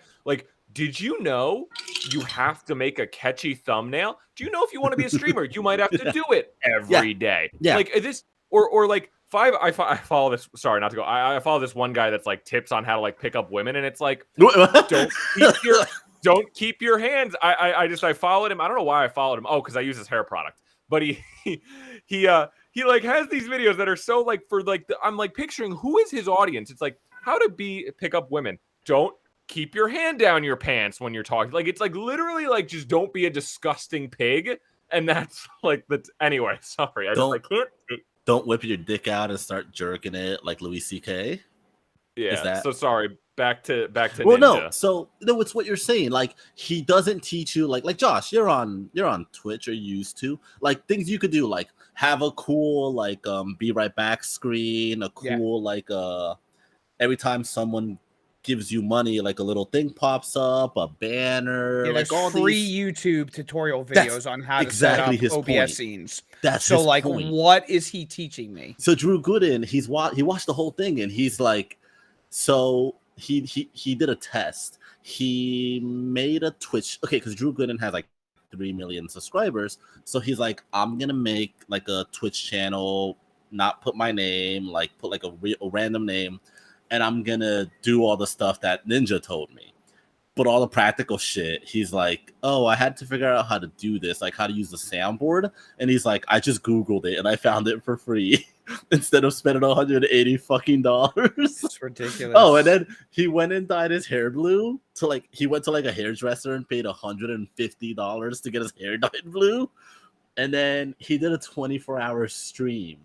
did you know you have to make a catchy thumbnail? Do you know if you want to be a streamer, you might have to do it every day? Yeah. Like this, or like I follow this. Sorry, not to go. I follow this one guy that's like tips on how to like pick up women, and it's like don't keep your hands. I followed him. I don't know why I followed him. Oh, because I use his hair product. But he like has these videos that are so like for like I'm like picturing who is his audience. It's like how to pick up women. Don't keep your hand down your pants when you're talking. Like it's like literally like just don't be a disgusting pig. And that's like anyway. Sorry, I can't. Don't whip your dick out and start jerking it like Louis C.K. Yeah. So sorry. Back to well, Ninja. no. So no, it's what you're saying. Like he doesn't teach you like Josh. You're on Twitch or used to like things you could do like have a cool like be right back screen, a cool like every time someone gives you money like a little thing pops up, a banner, like all free these YouTube tutorial videos on how to set up OBS scenes. That's so his like point. What is he teaching me? So Drew Gooden, he watched the whole thing and he's like, so he did a test. He made a Twitch, okay, because Drew Gooden has like 3 million subscribers. So he's like, I'm gonna make like a Twitch channel, not put my name, like put like a random name, and I'm gonna do all the stuff that Ninja told me. But all the practical shit, he's like, oh, I had to figure out how to do this, like how to use the soundboard. And he's like, I just Googled it and I found it for free instead of spending $180 fucking dollars. It's ridiculous. Oh, and then he went and dyed his hair blue to like, he went to like a hairdresser and paid $150 to get his hair dyed blue. And then he did a 24-hour stream.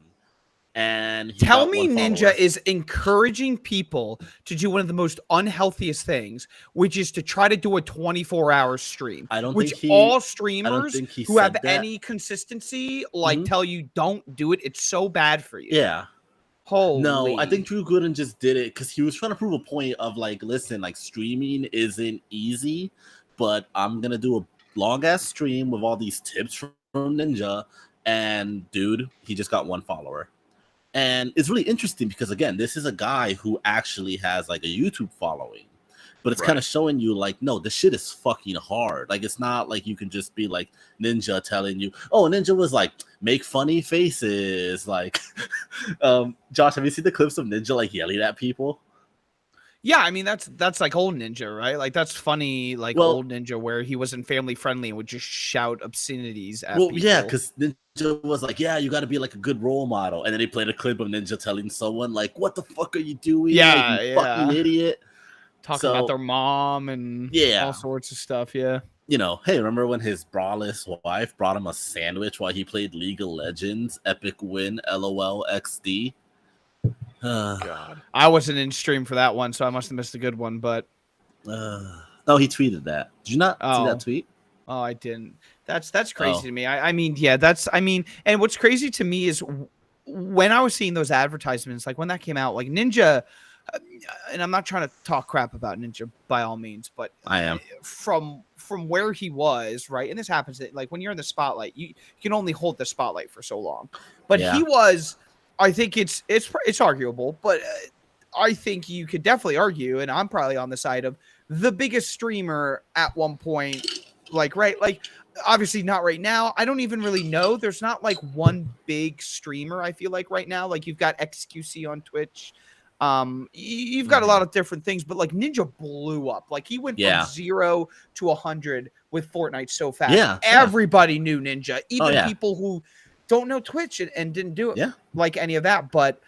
And tell me Ninja is encouraging people to do one of the most unhealthiest things, which is to try to do a 24-hour stream. I don't which think all streamers who have that. any consistency like tell you don't do it. It's so bad for you. Yeah. Holy. No, I think Drew Gooden just did it because he was trying to prove a point of like, listen, like streaming isn't easy, but I'm gonna do a long ass stream with all these tips from Ninja, and dude, he just got 1 follower. And it's really interesting because, again, this is a guy who actually has like a YouTube following, but it's kind of showing you like, no, this shit is fucking hard. Like, it's not like you can just be like Ninja telling you, oh, Ninja was like, make funny faces. Like, Josh, have you seen the clips of Ninja like yelling at people? Yeah, I mean that's like old Ninja, right? Like that's funny, like old Ninja where he wasn't family friendly and would just shout obscenities at people. Yeah, because Ninja was like, yeah, you got to be like a good role model, and then he played a clip of Ninja telling someone like, "What the fuck are you doing? Yeah, like, you fucking idiot." Talking about their mom and all sorts of stuff. Yeah, you know, hey, remember when his braless wife brought him a sandwich while he played League of Legends? Epic win, LOL XD. God. I wasn't in stream for that one, so I must have missed a good one. But no, he tweeted that. Did you not see that tweet? Oh, I didn't. That's crazy to me. I mean, and what's crazy to me is when I was seeing those advertisements, like when that came out, like Ninja, and I'm not trying to talk crap about Ninja by all means, but I am from where he was, right? And this happens like when you're in the spotlight, you can only hold the spotlight for so long, but he was. I think it's arguable, but I think you could definitely argue, and I'm probably on the side of the biggest streamer at one point, like, right? Like, obviously not right now. I don't even really know. There's not like one big streamer, I feel like right now. Like, you've got XQC on Twitch. You've got a lot of different things, but like Ninja blew up. Like, he went from 0 to 100 with Fortnite so fast. Yeah. Everybody knew Ninja, even people who don't know Twitch and didn't do it like any of that. But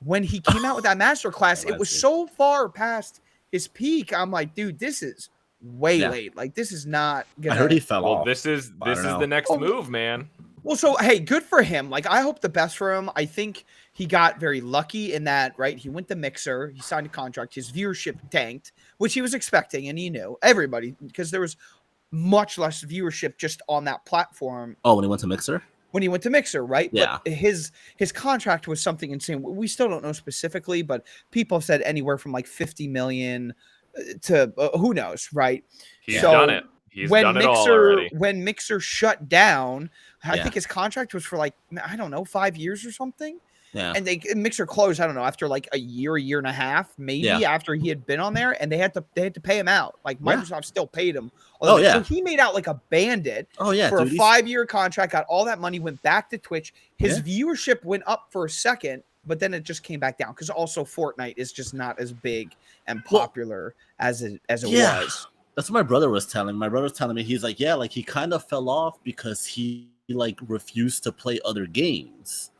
when he came out with that masterclass, it was so far past his peak. I'm like, dude, this is way late. Like, this is not gonna... I heard he fell off. This is the next move, man. Well, so hey, good for him. Like, I hope the best for him. I think he got very lucky in that, right? He went to Mixer, he signed a contract, his viewership tanked, which he was expecting, and he knew, everybody, because there was much less viewership just on that platform. Oh, when he went to Mixer? when he went to Mixer, right? Yeah. But his contract was something insane. We still don't know specifically, but people have said anywhere from like 50 million to who knows, right? He's So done it. He's done it all already. When Mixer shut down, I Yeah. think his contract was for like, I don't know, 5 years or something. Yeah. And Mixer closed, I don't know, after like a year and a half, maybe after he had been on there, and they had to pay him out. Like Microsoft still paid him. So he made out like a bandit for a 5-year contract, got all that money, went back to Twitch. His viewership went up for a second, but then it just came back down because also Fortnite is just not as big and popular as it was. That's what my brother was telling me. My brother was telling me, he's like, like he kind of fell off because he like refused to play other games.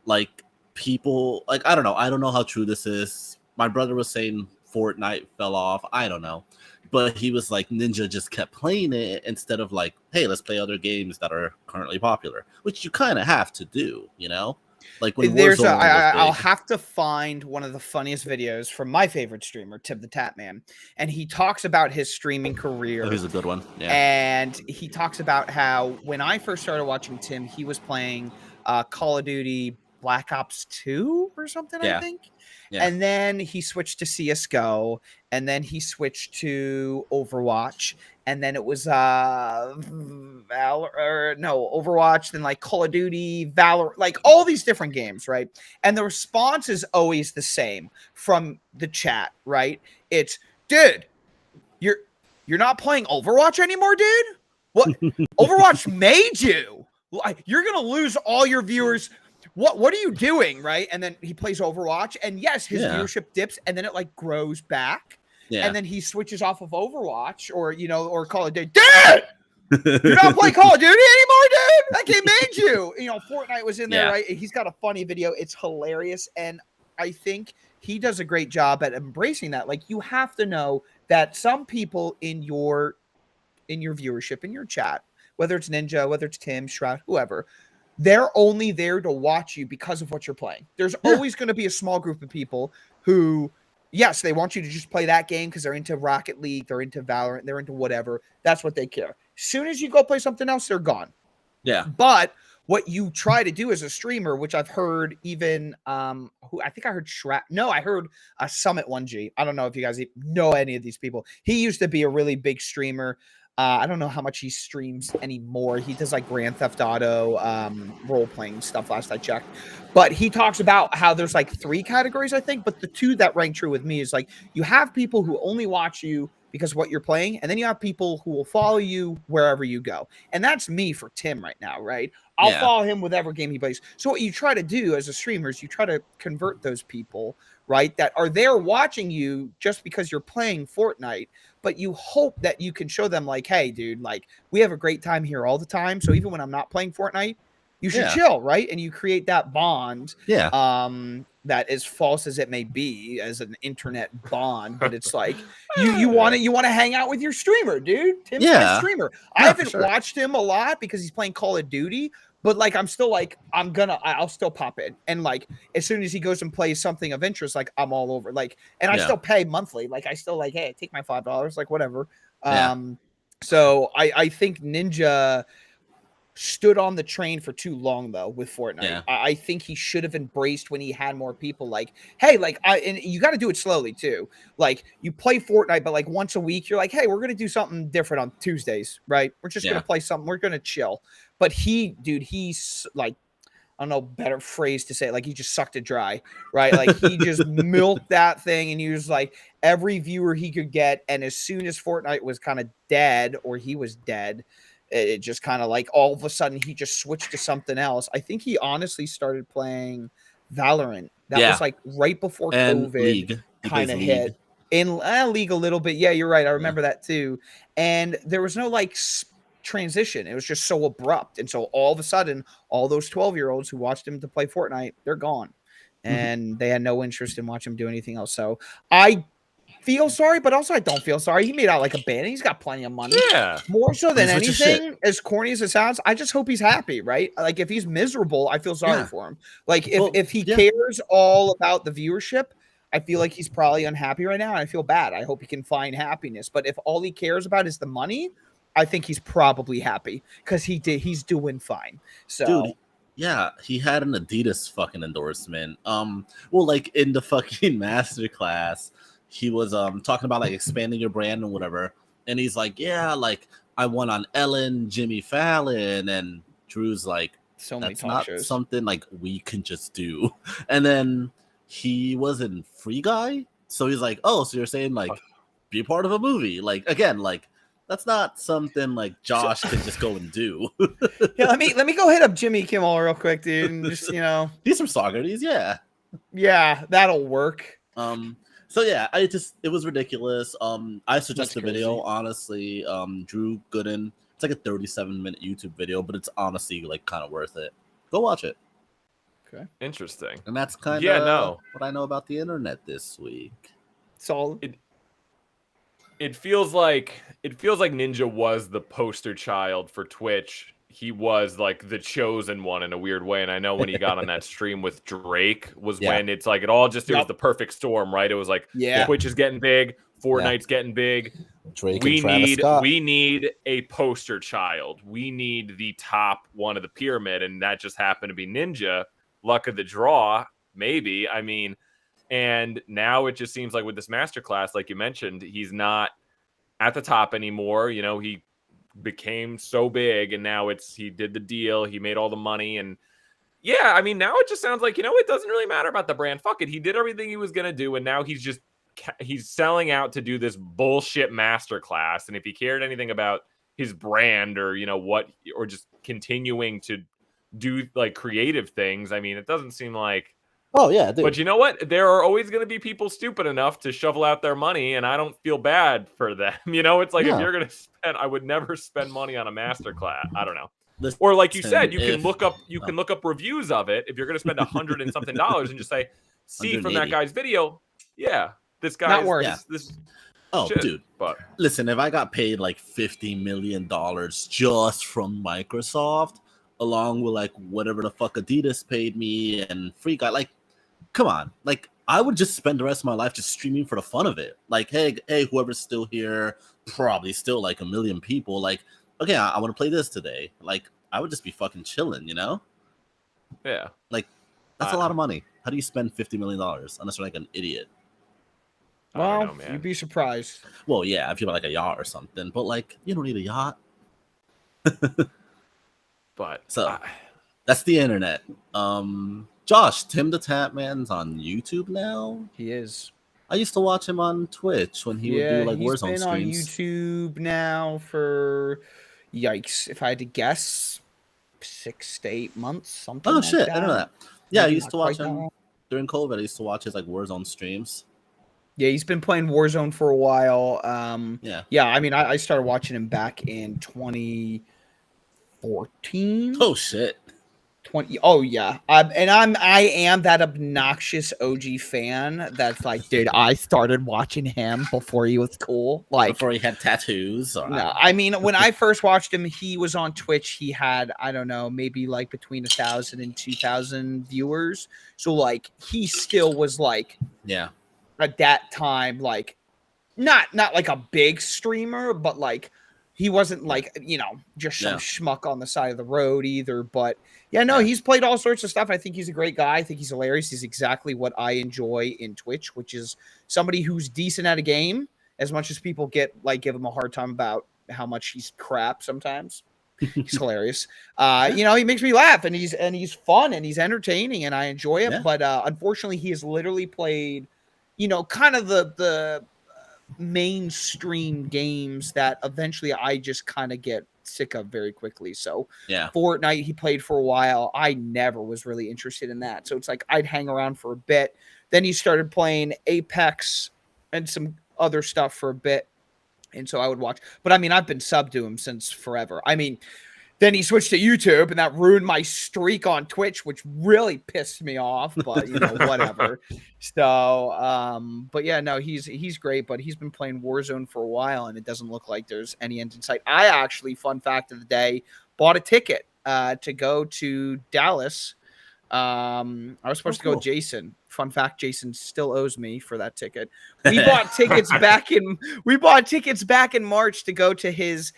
Like people, like I don't know how true this is. My brother was saying Fortnite fell off. I don't know. But he was like, Ninja just kept playing it instead of like, hey, let's play other games that are currently popular, which you kind of have to do, you know? Like when I'll have to find one of the funniest videos from my favorite streamer, Tim the Tap Man, and he talks about his streaming career. Oh, he's a good one. Yeah. And he talks about how when I first started watching Tim, he was playing Call of Duty Black Ops 2 or something, I think. Yeah. And then he switched to CS:GO, and then he switched to Overwatch, and then it was Overwatch, then like Call of Duty, Valor, like all these different games, right? And the response is always the same from the chat, right? It's, dude, you're not playing Overwatch anymore, dude? What? Overwatch made you. You're gonna lose all your viewers. What are you doing, right? And then he plays Overwatch, and yes, his viewership dips, and then it like grows back. Yeah. And then he switches off of Overwatch or Call of Duty. Dude! You're not playing Call of Duty anymore, dude? That game made you. Fortnite was in there, right? He's got a funny video. It's hilarious. And I think he does a great job at embracing that. Like, you have to know that some people in your viewership, in your chat, whether it's Ninja, whether it's Tim, Shroud, whoever, they're only there to watch you because of what you're playing. There's always going to be a small group of people who, yes, they want you to just play that game because they're into Rocket League, they're into Valorant, they're into whatever. That's what they care. As soon as you go play something else, they're gone. Yeah. But what you try to do as a streamer, which I've heard even, I heard Summit 1G. I don't know if you guys know any of these people. He used to be a really big streamer. I don't know how much he streams anymore. He does like Grand Theft Auto role-playing stuff last I checked. But he talks about how there's like 3 categories, I think. But the 2 that rang true with me is like you have people who only watch you because of what you're playing. And then you have people who will follow you wherever you go. And that's me for Tim right now, right? I'll follow him with whatever game he plays. So what you try to do as a streamer is you try to convert those people, right, that are there watching you just because you're playing Fortnite. But you hope that you can show them like, hey, dude, like we have a great time here all the time. So even when I'm not playing Fortnite, you should chill, right? And you create that bond. Yeah. That as false as it may be as an internet bond, but it's like you want to hang out with your streamer, dude. Tim's my streamer. I haven't watched him a lot because he's playing Call of Duty. But like, I'm still like, I'll still pop in. And like, as soon as he goes and plays something of interest, like I'm all over. Like, and I still pay monthly. Like, I still like, hey, take my $5, like whatever. So I think Ninja stood on the train for too long though with Fortnite. Yeah. I think he should have embraced when he had more people like, hey, like and you got to do it slowly too. Like you play Fortnite, but like once a week, you're like, hey, we're going to do something different on Tuesdays, right? We're just going to play something. We're going to chill. But he's like, I don't know, better phrase to say it, like he just sucked it dry, right? Like he just milked that thing and he was like every viewer he could get. And as soon as Fortnite was kind of dead or he was dead, it just kind of like all of a sudden he just switched to something else. I think he honestly started playing Valorant. That was like right before COVID kind of hit. In League a little bit. Yeah, you're right. I remember that too. And there was no like transition. It was just so abrupt. And so all of a sudden, all those 12-year-olds who watched him to play Fortnite, they're gone. And they had no interest in watching him do anything else. So I feel sorry, but also I don't feel sorry. He made out like a bandit. He's got plenty of money. Yeah. More so than anything, as corny as it sounds, I just hope he's happy, right? Like if he's miserable, I feel sorry for him. Like if he cares all about the viewership, I feel like he's probably unhappy right now. And I feel bad. I hope he can find happiness. But if all he cares about is the money, I think he's probably happy because he's doing fine. So dude, Yeah, he had an Adidas fucking endorsement. Well, like in the fucking masterclass, he was talking about like expanding your brand and whatever. And he's like, yeah, like I went on Ellen, Jimmy Fallon, and Drew's like, So many that's talk not shows. something like we can just do. And then he was in Free Guy, so he's like, oh, so you're saying like be a part of a movie? Like again, like that's not something like Josh can just go and do. Yeah, let me go hit up Jimmy Kimmel real quick, dude, and just He's from Socrates, yeah. yeah, that'll work. So yeah, it was ridiculous. I suggest That's the video, crazy. honestly. Drew Gooden. It's like a 37-minute YouTube video, but it's honestly like kind of worth it. Go watch it. Okay, Interesting. And that's kind of Yeah, no. what I know about the internet this week. solid. It feels like Ninja was the poster child for Twitch. He was like the chosen one in a weird way. And I know when he got on that stream with Drake was Yeah. when it's like it was Yep. the perfect storm, right? It was like Yeah. Twitch is getting big, Fortnite's getting big. Drake and Travis Scott. We need a poster child. We need the top one of the pyramid, and that just happened to be Ninja. Luck of the draw, maybe. I mean, and now it just seems like with this masterclass, like you mentioned, he's not at the top anymore. You know, he became so big, and now he did the deal. He made all the money, and yeah, I mean, now it just sounds like, you know, it doesn't really matter about the brand. Fuck it. He did everything he was going to do, and now he's selling out to do this bullshit masterclass. And if he cared anything about his brand or, you know, or just continuing to do like creative things, I mean, it doesn't seem like. Oh yeah, dude. But you know what? There are always going to be people stupid enough to shovel out their money, and I don't feel bad for them. You know, it's like if you're going to spend, I would never spend money on a masterclass. I don't know. Listen, or like you said, you can look up reviews of it if you're going to spend $100 and something and just say, see from that guy's video, yeah, this guy not worth this. Oh, shit. dude. But listen, if I got paid like $50 million just from Microsoft, along with like whatever the fuck Adidas paid me and Free Guy, like, come on, like I would just spend the rest of my life just streaming for the fun of it. Like, hey, whoever's still here, probably still like a million people. Like, okay, I want to play this today. Like, I would just be fucking chilling, you know? Yeah, like that's a lot of money. How do you spend $50 million unless you're like an idiot? Well, know, man. you'd be surprised. Well, yeah, if you have like a yacht or something, but like you don't need a yacht. But so that's the internet. Josh, Tim the Tap Man's on YouTube now. He is. I used to watch him on Twitch when he would do like Warzone streams. He's been on YouTube now for, yikes, if I had to guess, 6 to 8 months, something. Oh shit, like I don't know that. Yeah, Maybe I used to watch him that. during COVID. I used to watch his like Warzone streams. Yeah, he's been playing Warzone for a while. Yeah. I mean, I started watching him back in 2014. Oh shit. Oh yeah, I am that obnoxious OG fan that's like, dude, I started watching him before he was cool, like before he had tattoos. No, I mean, when I first watched him, he was on Twitch. He had, I don't know, maybe like between 1,000 and 2,000 viewers. So like, he still was like, yeah, at that time, like, not like a big streamer, but like, he wasn't like, you know, just some schmuck on the side of the road either. But yeah, no, he's played all sorts of stuff. I think he's a great guy. I think he's hilarious. He's exactly what I enjoy in Twitch, which is somebody who's decent at a game, as much as people give him a hard time about how much he's crap sometimes. He's hilarious. You know, he makes me laugh, and he's fun, and he's entertaining, and I enjoy it. But unfortunately, he has literally played, you know, kind of the mainstream games that eventually I just kind of get sick of very quickly. So Fortnite he played for a while. I never was really interested in that. So it's like I'd hang around for a bit. Then he started playing Apex and some other stuff for a bit. And so I would watch. But I mean, I've been subbed to him since forever. I mean, then he switched to YouTube, and that ruined my streak on Twitch, which really pissed me off. But you know, whatever. So, but yeah, no, he's great. But he's been playing Warzone for a while, and it doesn't look like there's any end in sight. I actually, fun fact of the day, bought a ticket to go to Dallas I was supposed to go cool. with Jason. Fun fact, Jason still owes me for that ticket. We bought tickets back in March to go to his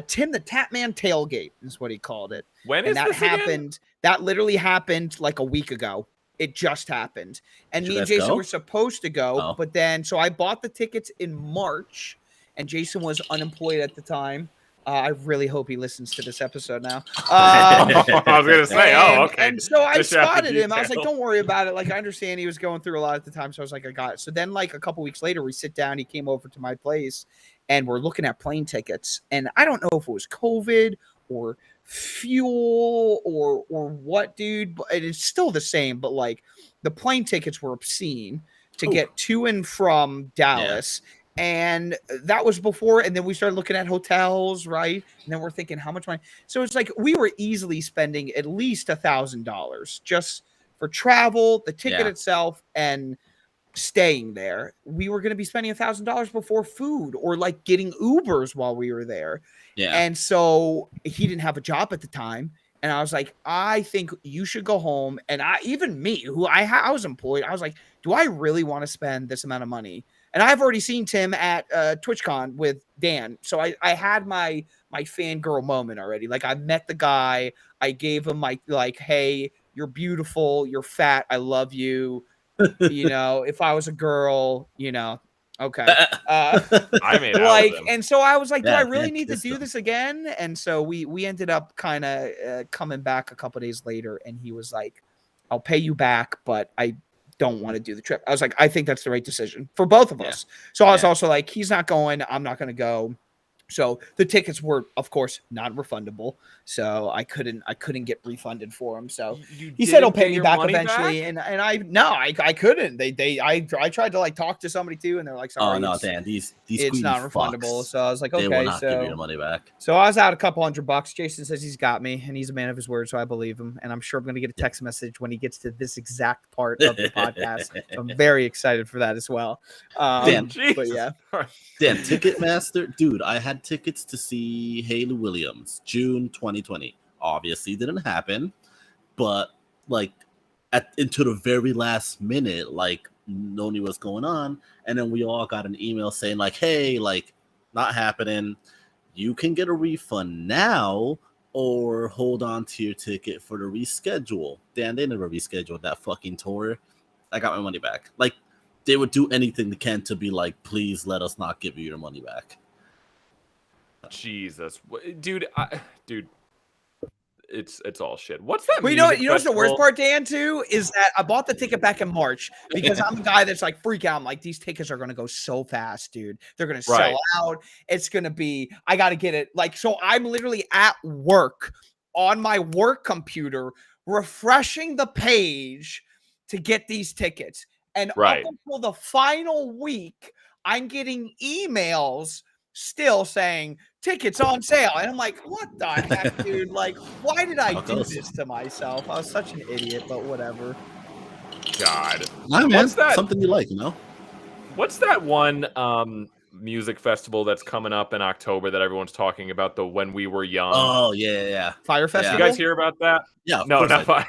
Tim the Tatman tailgate is what he called it. When and is that this happened? again? That literally happened like a week ago. It just happened. And Did me you and guys Jason go? were supposed to go, Oh. but then so I bought the tickets in March, and Jason was unemployed at the time. I really hope he listens to this episode now. I was gonna say, okay. And so I Just have to spotted him. I was like, detail. don't worry about it. Like, I understand he was going through a lot at the time. So I was like, I got it. So then, like, a couple weeks later, we sit down. He came over to my place and we're looking at plane tickets. And I don't know if it was COVID or fuel or what, dude. But it is still the same. But, like, the plane tickets were obscene to get to and from Dallas. Yeah. And that was before, and then we started looking at hotels, right? And then we're thinking, how much money? So it's like we were easily spending at least $1,000 just for travel, the ticket itself, and staying there. We were going to be spending $1,000 before food or like getting Ubers while we were there. Yeah. And so he didn't have a job at the time. And I was like, I think you should go home. And even me, who I was employed, I was like, do I really want to spend this amount of money? And I've already seen Tim at TwitchCon with Dan. So I had my fangirl moment already. Like, I met the guy. I gave him my, like, hey, you're beautiful. You're fat. I love you. You know, if I was a girl, you know, okay. I made out like, with him. and so I was like, do I really need to do this again? And so we ended up kind of coming back a couple days later, and he was like, I'll pay you back, but I don't want to do the trip. I was like, I think that's the right decision for both of us. So I was also like, he's not going, I'm not going to go. So the tickets were, of course, non-refundable. So I couldn't get refunded for them. So he said he'll pay me back eventually. And I couldn't. I tried to like talk to somebody too, and they're like, sorry. Oh no, Dan, these it's not refundable. So I was like, okay, they will not give you your money back. So I was out $200. Jason says he's got me, and he's a man of his word, so I believe him. And I'm sure I'm going to get a text message when he gets to this exact part of the podcast. I'm very excited for that as well. Dan, but yeah, Dan, Ticketmaster, dude, I had tickets to see Hayley Williams, June 2020. Obviously didn't happen, but like into the very last minute, like no knew what's going on, and then we all got an email saying like, hey, like not happening. You can get a refund now or hold on to your ticket for the reschedule. Dan, they never rescheduled that fucking tour. I got my money back. Like, they would do anything they can to be like, please let us not give you your money back. Jesus, dude, it's all shit. What's that? Well, you know what's the worst part, Dan, too, is that I bought the ticket back in March because I'm a guy that's like freak out. I'm like, these tickets are gonna go so fast, dude. They're gonna sell out. It's gonna be, I gotta get it. Like, so I'm literally at work on my work computer refreshing the page to get these tickets. And up until the final week, I'm getting emails still saying tickets on sale. And I'm like, what the heck, dude? Like, why did I do this to myself? I was such an idiot, but whatever. God. What's that? Something you like, you know? What's that one music festival that's coming up in October that everyone's talking about, the When We Were Young? Oh, yeah. FYRE Festival? You guys hear about that? Yeah. No, not FYRE.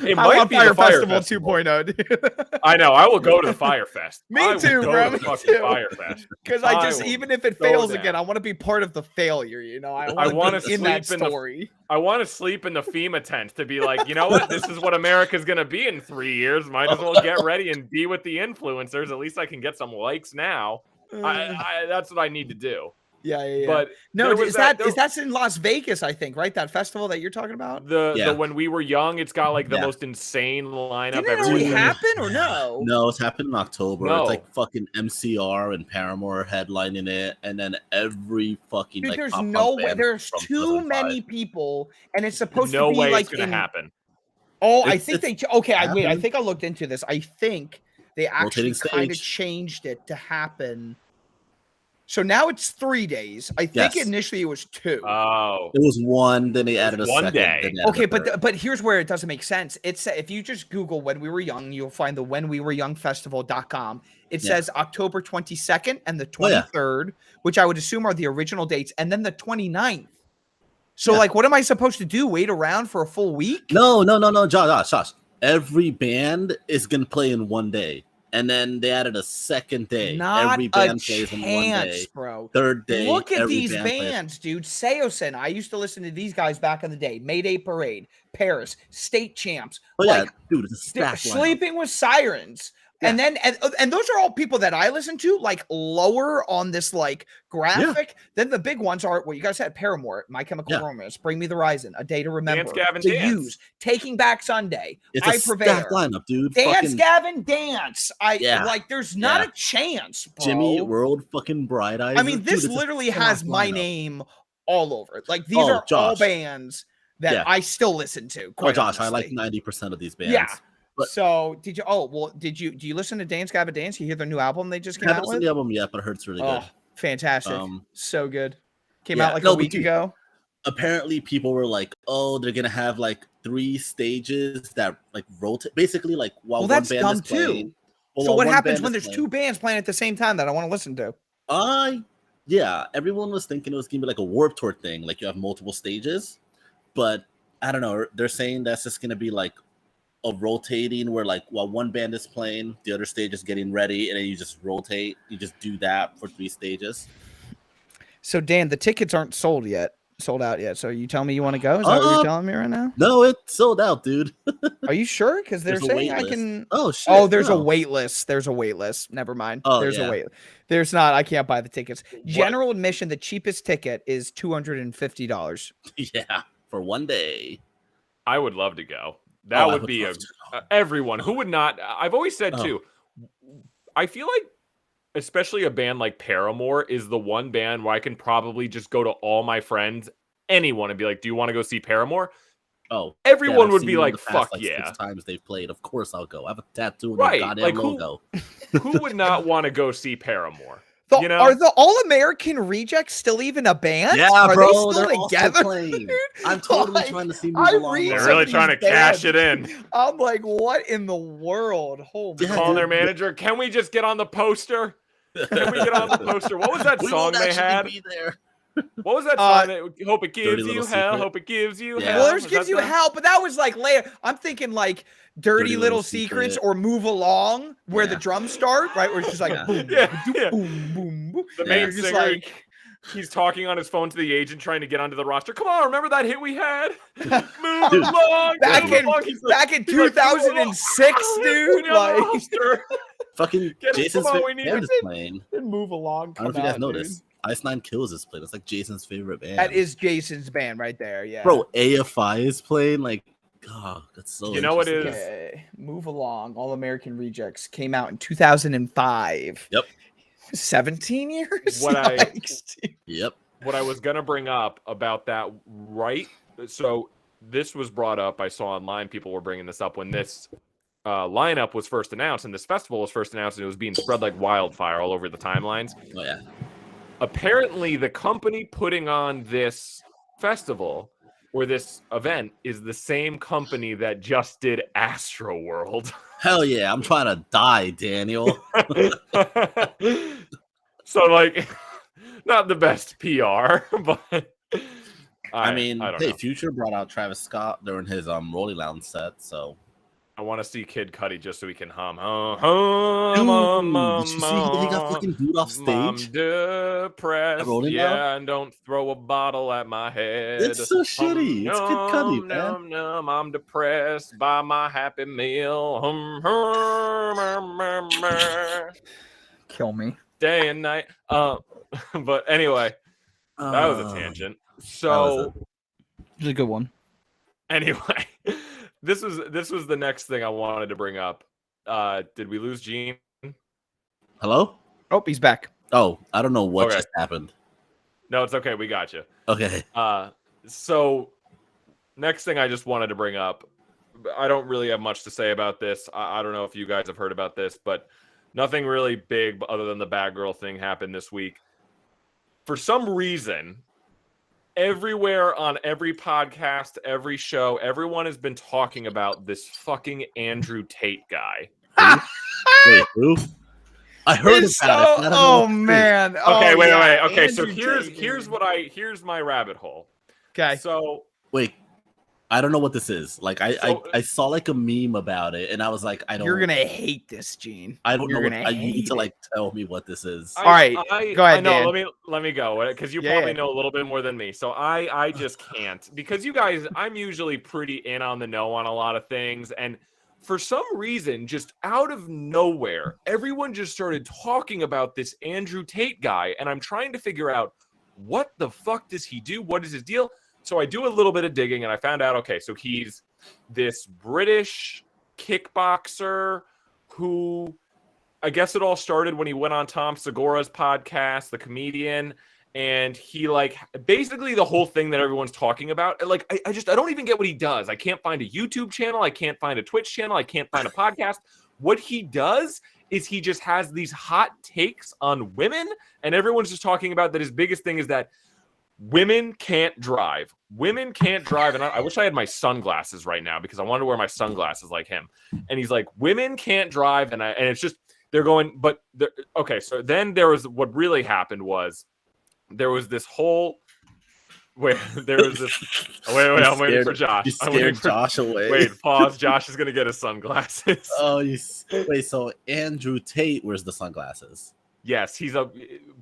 It I might be FYRE the FYRE Festival 2.0, dude. I know. I will go to the FYRE Fest. Me too, bro. FYRE Fest. Because I just, even if it fails again, I want to be part of the failure, you know? I want to be in that story. I want to sleep in the FEMA tent to be like, you know what? This is what America's going to be in 3 years. Might as well get ready and be with the influencers. At least I can get some likes now. That's what I need to do. Yeah. But no, that's in Las Vegas, I think, right? That festival that you're talking about. The When We Were Young, it's got like the most insane lineup. Did it already happen or no? No, it's happened in October. No. It's like fucking MCR and Paramore headlining it, and then every fucking dude, like there's no way. There's too many people, and it's supposed to be way like it's gonna happen. Oh, I think they. Okay, I think I looked into this. I think they actually kind of changed it to happen. So now it's 3 days. I think initially it was 2. Oh, it was 1. Then they added a one second day. Okay, but here's where it doesn't make sense. It's if you just Google When We Were Young, you'll find the whenwewereyoungfestival.com. It says October 22nd and the 23rd, which I would assume are the original dates, and then the 29th. So like, what am I supposed to do? Wait around for a full week? No, Josh. every band is gonna play in one day, and then they added a second day. Not every a band plays in one day. chance, bro. Third day, Look at every these band plays. bands, dude. Seosin. I used to listen to these guys back in the day. Mayday Parade, Paris, State Champs. Oh like, yeah, dude, it's a stacked lineup. Sleeping with Sirens. Yeah. And then and those are all people that I listen to, like lower on this like graphic. Then the big ones are what you guys said: Paramore, My Chemical Romance, Bring Me the Horizon, A Day to Remember, Gavin, The Dance. Used, Taking Back Sunday, It's I a Prevail, stacked lineup, dude. Dance Fucking Gavin Dance. Yeah. Like there's not Yeah. a chance, bro. Jimmy World, fucking Bright Eyes. I mean, this Dude, it's a literally stacked has my lineup. name all over it. Like these Oh, are all Josh. bands that Yeah. I still listen to. Oh, Quite Josh, I like honestly. 90% of these bands. Yeah. But- So did you? Oh well, do you listen to Dance Gavin Dance? You hear their new album they just I came haven't out seen with? the album yet, but I heard it's really Oh, good. fantastic! So good. Came out like no, a but week dude, ago. Apparently, people were like, "Oh, they're gonna have like 3 stages that like rotate, basically like while Well, one that's band dumb is playing." too. Well, So while what one happens band when is there's playing- 2 bands playing at the same time that I want to listen to? Yeah, everyone was thinking it was gonna be like a Warped Tour thing, like you have multiple stages, but I don't know. They're saying that's just gonna be like a rotating where like while one band is playing, the other stage is getting ready, and then you just rotate. You just do that for 3 stages. So Dan, the tickets aren't sold out yet. So you tell me you want to go? Is that what you're telling me right now? No, it's sold out, dude. Are you sure? Because they're There's a saying wait I list. can. Oh shit! Oh, there's a no. wait list. There's a wait list. Never mind. Oh, There's yeah. a wait. There's not. I can't buy the tickets. General admission, the cheapest ticket is $250. Yeah, for one day. I would love to go. That would be everyone who would not. I've always said too. I feel like, especially a band like Paramore is the one band where I can probably just go to all my friends, anyone, and be like, "Do you want to go see Paramore?" Oh, everyone I've would seen be them in like, the past, "Fuck yeah!" 6 times they've played. Of course, I'll go. I have a tattoo of Right, their goddamn like, logo. Who would not want to go see Paramore? You know? Are the All American Rejects still even a band? Yeah, are bro, they still they're together? also playing. I'm totally Like, trying to see I Move Along. read They're some really of trying to these cash bands. it in. I'm like, what in the world? Oh, Yeah, Calling their dude. manager, can we just get on the poster? Can we get on the poster? What was that We song won't they actually had? be there. What was that song? That, hope it gives Dirty you Little hell. Secret? Hope it gives you Yeah. hell. well, there's Was gives that you the- help, but that was like later. I'm thinking like Dirty Little Secrets Secret. or Move Along, where the Yeah. drums start, right? Where it's just like Yeah. boom, Yeah, boom, yeah. boom, boom, boom. The Yeah. main You're just singer, like, he's talking on his phone to the agent trying to get onto the roster. Come on, remember that hit we had? Move Dude, along. back move in along. He's like- back in he's like, 2006, "Oh, dude. we need on the Like, roster." Fucking Get us, Jason's come on, favorite we need band it. is playing. Move Along. I don't know if you come guys out, know dude. this. Ice Nine Kills is playing. It's like Jason's favorite band. That is Jason's band right there. Yeah. Bro, AFI is playing. Like, God, that's so. You know what interesting. is- Okay. Move Along. All American Rejects came out in 2005. Yep. 17 years. What I- Yikes, dude. Yep. What I was gonna bring up about that, right? So this was brought up. I saw online people were bringing this up when this lineup was first announced and this festival was first announced, and it was being spread like wildfire all over the timelines. Oh yeah. Apparently, the company putting on this festival or this event is the same company that just did Astroworld. Hell yeah! I'm trying to die, Daniel. So, like, not the best PR, but I mean, I don't hey, know. Future brought out Travis Scott during his Rolling Lounge set, so. I want to see Kid Cudi just so he can hum. Dude, did you see he got fucking booed off I'm stage? depressed. Rolling Yeah, Loud? and don't throw a bottle at my head. It's so shitty. It's Kid Cudi, man. I'm depressed by my Happy Meal. Kill me. Day and night. But anyway, that was a tangent. So It's a good one. anyway, this was the next thing I wanted to bring up. Did we lose Gene? Hello? Oh, he's back. Oh, I don't know what Okay. just happened. No, it's okay. We got you. Okay. So next thing I just wanted to bring up, I don't really have much to say about this. I don't know if you guys have heard about this, but nothing really big other than the Batgirl thing happened this week. For some reason, everywhere on every podcast, every show, everyone has been talking about this fucking Andrew Tate guy. Wait, who? I heard It's about it. I don't know oh what it is. man. Okay, Oh, wait. yeah. Okay, so Andrew here's Tate, here's dude. what here's my rabbit hole. Okay. So Wait, I don't know what this is. Like So- I saw like a meme about it, and I was like, You're gonna hate this, Gene. I don't You're know. gonna You need hate to it. like tell me what this is. All right, go ahead, I know. Dan. Let me go because you Yeah, probably yeah. know a little bit more than me. So I just can't because you guys. I'm usually pretty in on the know on a lot of things, and for some reason, just out of nowhere, everyone just started talking about this Andrew Tate guy, and I'm trying to figure out what the fuck does he do? What is his deal? So I do a little bit of digging, and I found out. Okay, so he's this British kickboxer who. I guess it all started when he went on Tom Segura's podcast, the comedian, and he like basically the whole thing that everyone's talking about. Like, I don't even get what he does. I can't find a YouTube channel. I can't find a Twitch channel. I can't find a podcast. What he does is he just has these hot takes on women, and everyone's just talking about that. His biggest thing is that women can't drive. Women can't drive. And I wish I had my sunglasses right now because I wanted to wear my sunglasses like him. And he's like, women can't drive. And it's just, they're going, but okay. So then there was what really happened was there was this whole wait. There was this. Wait. I'm waiting for Josh. You I'm waiting scared for, Josh away. Wait, pause. Josh is gonna get his sunglasses. Oh, wait. So Andrew Tate wears the sunglasses. Yes,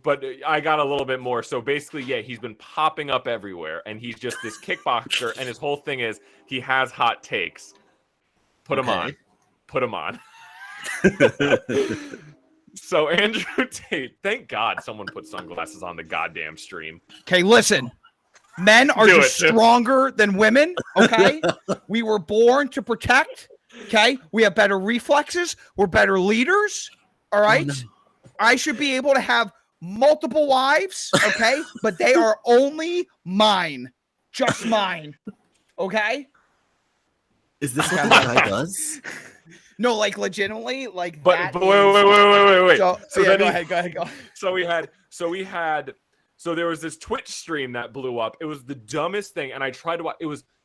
but I got a little bit more. So basically, yeah, he's been popping up everywhere, and he's just this kickboxer, and his whole thing is he has hot takes. Put him on. So Andrew Tate, thank God someone put sunglasses on the goddamn stream. Okay, listen. Men are just stronger than women, okay? We were born to protect, okay? We have better reflexes. We're better leaders, all right? Oh, no. I should be able to have multiple wives, okay? But they are only mine. Just mine, okay? Is this what the guy does? No, like legitimately, like But that wait. So yeah, go ahead. So there was this Twitch stream that blew up. It was the dumbest thing, and I tried to watch.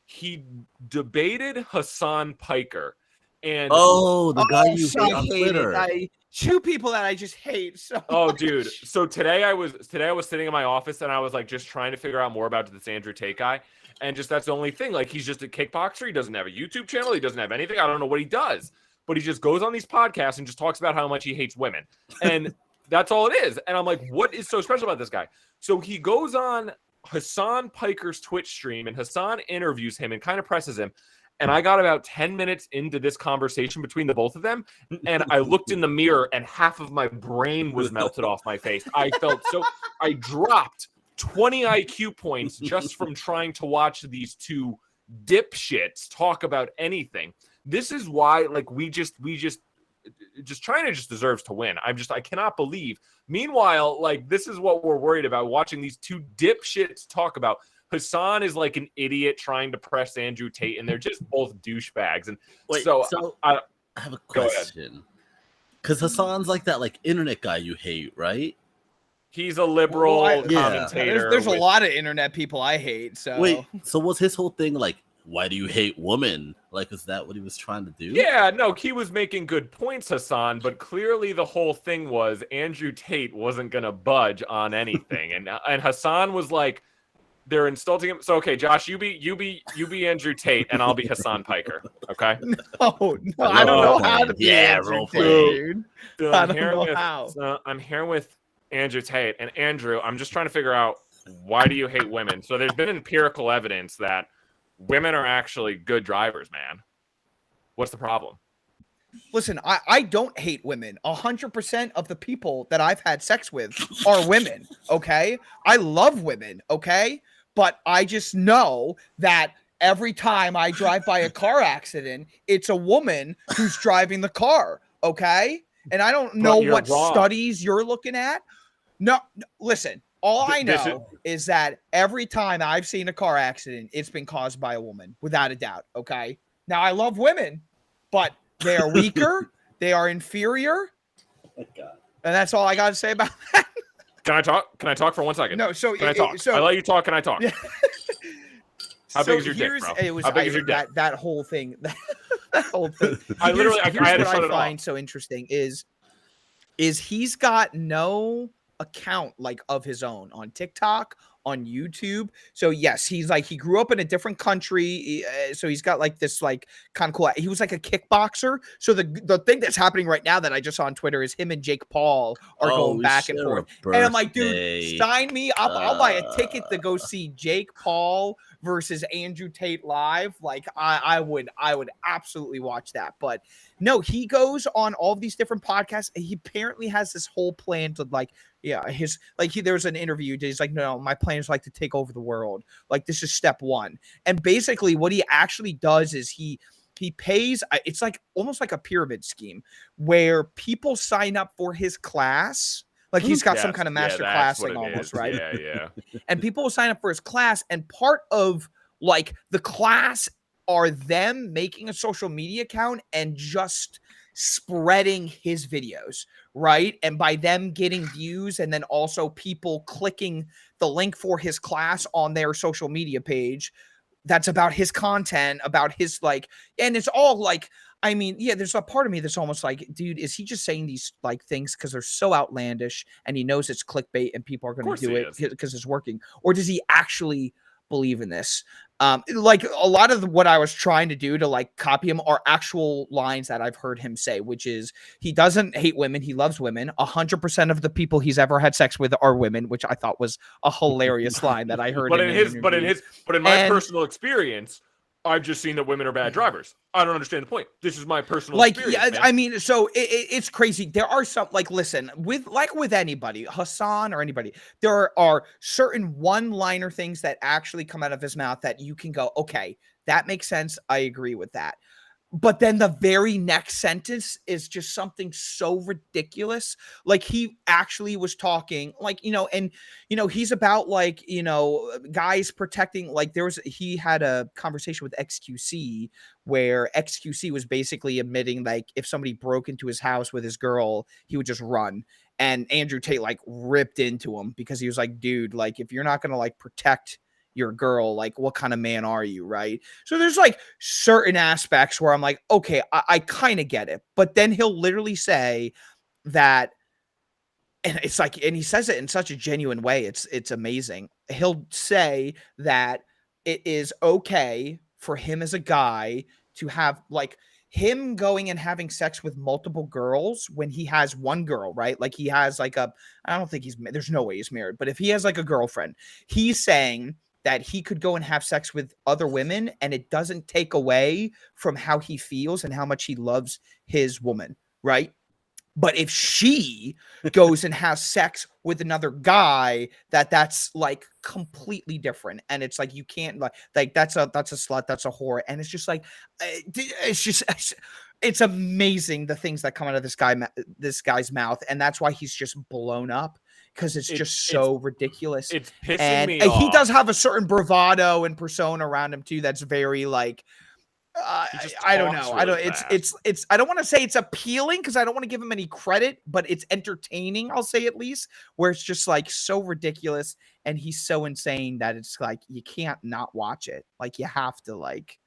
He debated Hassan Piker, and the guy you so hate on Twitter. Two people that I just hate so much. Dude. So today I was sitting in my office, and I was like just trying to figure out more about this Andrew Tate guy, and just that's the only thing. Like he's just a kickboxer. He doesn't have a YouTube channel. He doesn't have anything. I don't know what he does. But he just goes on these podcasts and just talks about how much he hates women. And that's all it is. And I'm like, what is so special about this guy? So he goes on Hassan Piker's Twitch stream, and Hassan interviews him and kind of presses him. And I got about 10 minutes into this conversation between the both of them, and I looked in the mirror, and half of my brain was melted off my face. I dropped 20 IQ points just from trying to watch these two dipshits talk about anything. This is why, like, we just China just deserves to win. I cannot believe. Meanwhile, like, this is what we're worried about, watching these two dipshits talk about. Hassan is like an idiot trying to press Andrew Tate, and they're just both douchebags. And I have a question. Because Hassan's like that, like, internet guy you hate, right? He's a liberal commentator. There's a lot of internet people I hate. So wait, so was his whole thing like, why do you hate women? Like, is that what he was trying to do? Yeah, no, he was making good points, Hassan, but clearly the whole thing was Andrew Tate wasn't going to budge on anything. and Hassan was like, they're insulting him. So, okay, Josh, you be Andrew Tate, and I'll be Hassan Piker, okay? No, I don't know how to be Andrew Tate, dude. I'm here with Andrew Tate. And Andrew, I'm just trying to figure out, why do you hate women? So there's been empirical evidence that women are actually good drivers, man. What's the problem? Listen, I don't hate women. 100% of the people that I've had sex with are women, okay? I love women, okay? But I just know that every time I drive by a car accident, it's a woman who's driving the car, okay? And I don't know what studies you're looking at. No, listen. All I know is that every time I've seen a car accident, it's been caused by a woman, without a doubt, okay? Now, I love women, but they are weaker, they are inferior, and that's all I got to say about that. Can I talk? Can I talk for 1 second? No, so... Can I talk? I let you talk, can I talk? Yeah. How big is your dick, bro? How big is your dick? That whole thing. That whole thing. I had to shut it off. What I find so interesting is he's got no account like of his own on TikTok, on YouTube. So yes, he's like, he grew up in a different country, so he's got like this like kind of cool. He was like a kickboxer. So the thing that's happening right now that I just saw on Twitter is him and Jake Paul are going back and forth. And I'm like, dude, sign me up. I'll buy a ticket to go see Jake Paul versus Andrew Tate live. Like I would absolutely watch that. But no, he goes on all of these different podcasts. He apparently has this whole plan to like, yeah, there's an interview. He's like, no, my plan is like to take over the world. Like this is step one. And basically what he actually does is he pays, it's like almost like a pyramid scheme where people sign up for his class. Like he's got some kind of master class thing almost, right? Yeah. And people will sign up for his class, and part of like the class are them making a social media account and just spreading his videos, right? And by them getting views, and then also people clicking the link for his class on their social media page that's about his content, about his like, and it's all like, I mean, yeah, there's a part of me that's almost like, dude, is he just saying these like things because they're so outlandish and he knows it's clickbait and people are going to do it because it's working? Or does he actually believe in this? Like a lot of what I was trying to do to like copy him are actual lines that I've heard him say, which is he doesn't hate women. He loves women. 100% of the people he's ever had sex with are women, which I thought was a hilarious line that I heard. But in my personal experience, I've just seen that women are bad drivers. I don't understand the point. This is my personal experience. Yeah, I mean, so it's crazy. There are some like, listen, with anybody, Hassan or anybody, there are certain one-liner things that actually come out of his mouth that you can go, okay, that makes sense. I agree with that. But then the very next sentence is just something so ridiculous. Like he actually was talking like, and, he's about like, guys protecting, like he had a conversation with XQC where XQC was basically admitting like if somebody broke into his house with his girl, he would just run. And Andrew Tate like ripped into him because he was like, dude, like if you're not going to like protect your girl, like what kind of man are you, right? So there's like certain aspects where I'm like, okay, I kind of get it. But then he'll literally say that, and it's like, and he says it in such a genuine way, it's amazing. He'll say that it is okay for him as a guy to have like him going and having sex with multiple girls when he has one girl, right? Like he has like I don't think there's no way he's married, but if he has like a girlfriend, he's saying that he could go and have sex with other women and it doesn't take away from how he feels and how much he loves his woman, right? But if she goes and has sex with another guy, that's like completely different. And it's like, you can't like that's a slut, that's a whore. And it's just like, it's amazing the things that come out of this guy's mouth. And that's why he's just blown up. Because it's just so ridiculous. It's pissing me off. He does have a certain bravado and persona around him too. That's very like, I don't know. It's I don't want to say it's appealing because I don't want to give him any credit, but it's entertaining. I'll say at least, where it's just like so ridiculous and he's so insane that it's like you can't not watch it. Like you have to like.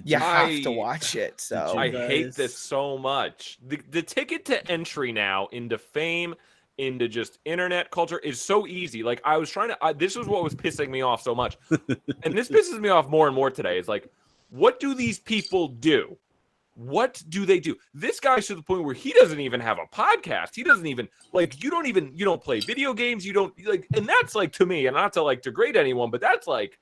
You have to watch it. So I hate this so much. The ticket to entry now into fame, into just internet culture is so easy. Like I was trying to, this was what was pissing me off so much. And this pisses me off more and more today. It's like, what do these people do? What do they do? This guy's to the point where he doesn't even have a podcast. He doesn't even like, you don't play video games. You don't like, and that's like, to me, and not to like degrade anyone, but that's like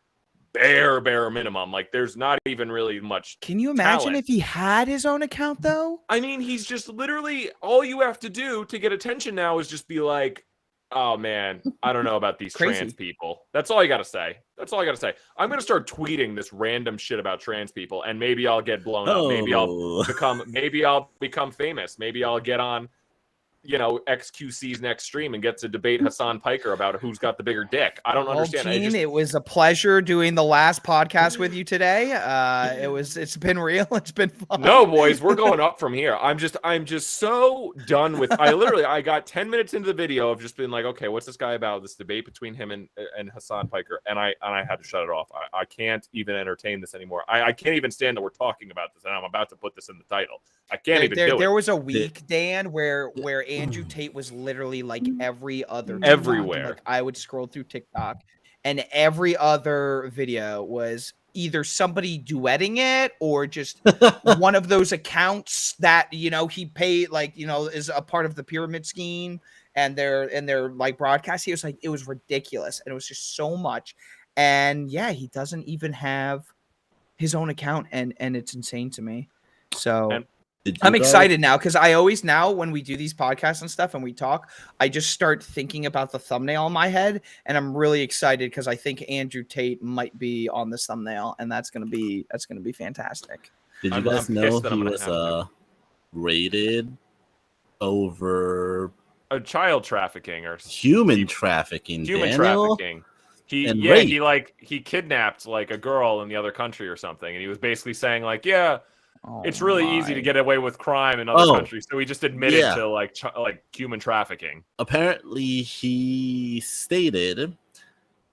bare minimum. Like there's not even really much. Can you imagine talent. If he had his own account though? I mean, he's just literally, all you have to do to get attention now is just be like, oh man, I don't know about these trans people. That's all you got to say. I'm going to start tweeting this random shit about trans people and maybe I'll get blown up. Maybe I'll become famous. Maybe I'll get on, XQC's next stream and get to debate Hassan Piker about who's got the bigger dick. I don't understand. Gene, it was a pleasure doing the last podcast with you today. It's been real. It's been fun. No, boys, we're going up from here. I'm just so done with. I got 10 minutes into the video of just being like, okay, what's this guy about? This debate between him and Hassan Piker, and I had to shut it off. I can't even entertain this anymore. I can't even stand that we're talking about this, and I'm about to put this in the title. I can't even do it. There was a week, Dan, where Andrew Tate was literally like every other everywhere. Like I would scroll through TikTok and every other video was either somebody duetting it or just one of those accounts that, you know, he paid, like, you know, is a part of the pyramid scheme, and they're like broadcasting. It was like, it was ridiculous, and it was just so much. And yeah, he doesn't even have his own account, and it's insane to me. So And I'm excited now, because I always, now when we do these podcasts and stuff and we talk, I just start thinking about the thumbnail in my head, and I'm really excited because I think Andrew Tate might be on this thumbnail, and that's gonna be fantastic. Did you guys know he was rated over child trafficking or human trafficking? Trafficking. He kidnapped like a girl in the other country or something, and he was basically saying like, yeah. It's really easy to get away with crime in other countries, so he just admitted to like human trafficking. Apparently, he stated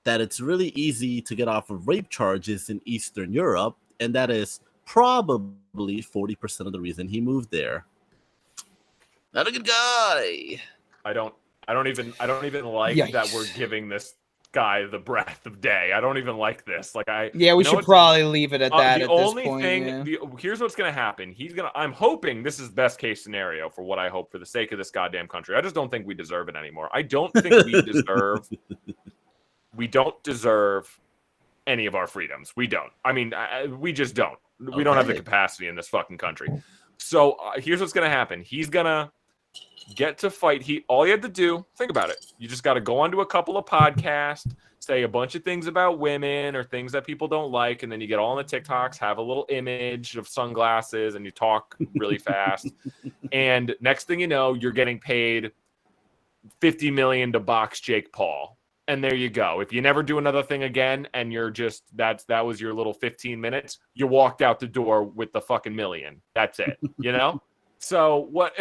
that it's really easy to get off of rape charges in Eastern Europe, and that is probably 40% of the reason he moved there. Not a good guy. I don't even like that we're giving this guy the breath of day. I don't even like this. Like we should probably leave it at that. The only thing, here's what's gonna happen. I'm hoping this is best case scenario for what I hope for the sake of this goddamn country. I just don't think we deserve it anymore. I don't think we don't deserve any of our freedoms. We don't. I mean, we just don't. We don't have the capacity in this fucking country. So here's what's gonna happen. He's gonna get to fight. All you had to do, think about it. You just got to go onto a couple of podcasts, say a bunch of things about women or things that people don't like, and then you get all on the TikToks, have a little image of sunglasses, and you talk really fast. And next thing you know, you're getting paid $50 million to box Jake Paul. And there you go. If you never do another thing again, and you're just that was your little 15 minutes, you walked out the door with the fucking million. That's it. You know? So what?